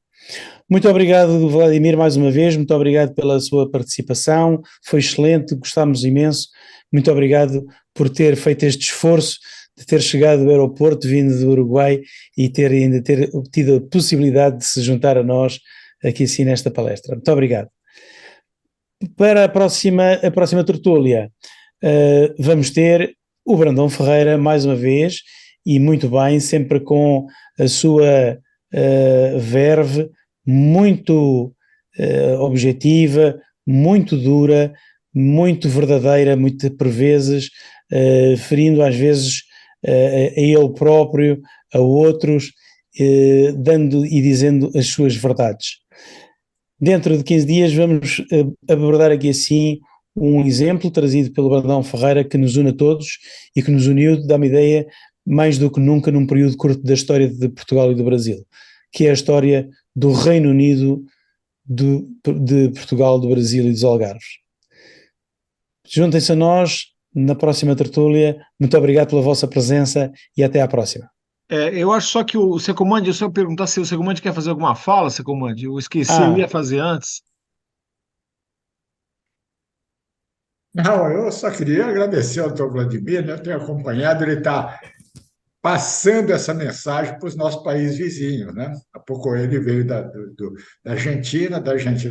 S2: Muito obrigado, Vladimir, mais uma vez, muito obrigado pela sua participação, foi excelente, gostámos imenso, muito obrigado por ter feito este esforço, de ter chegado ao aeroporto vindo do Uruguai e ainda ter obtido a possibilidade de se juntar a nós aqui assim nesta palestra. Muito obrigado. Para a próxima tertúlia, vamos ter o Brandão Ferreira mais uma vez, e muito bem, sempre com a sua verve muito objetiva, muito dura, muito verdadeira, muito por vezes, ferindo às vezes a ele próprio, a outros, dando e dizendo as suas verdades. Dentro de 15 dias vamos abordar aqui assim um exemplo trazido pelo Brandão Ferreira que nos une a todos e que nos uniu, dá-me ideia, mais do que nunca num período curto da história de Portugal e do Brasil, que é a história do Reino Unido, de Portugal, do Brasil e dos Algarves. Juntem-se a nós na próxima tertúlia. Muito obrigado pela vossa presença e até à próxima.
S9: Eu acho só que o Secomandi, eu só perguntar se o Secomandi quer fazer alguma fala, Secomandi. Eu esqueci, eu ia fazer antes.
S10: Não, eu só queria agradecer ao Dr. Vladimir, né? Eu tenho acompanhado, ele está passando essa mensagem para os nossos países vizinhos, né? Há pouco ele veio da Argentina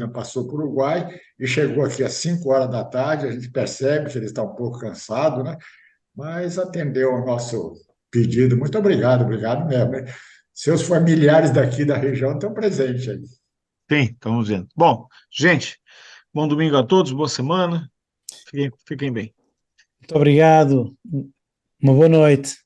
S10: passou para o Uruguai e chegou aqui às 5 horas da tarde. A gente percebe que ele está um pouco cansado, né? Mas atendeu ao nosso pedido. Muito obrigado, obrigado mesmo, né? Seus familiares daqui da região estão presentes aí.
S9: Sim, estamos vendo. Bom, gente, bom domingo a todos, boa semana. Fiquem bem.
S2: Muito obrigado. Uma boa noite.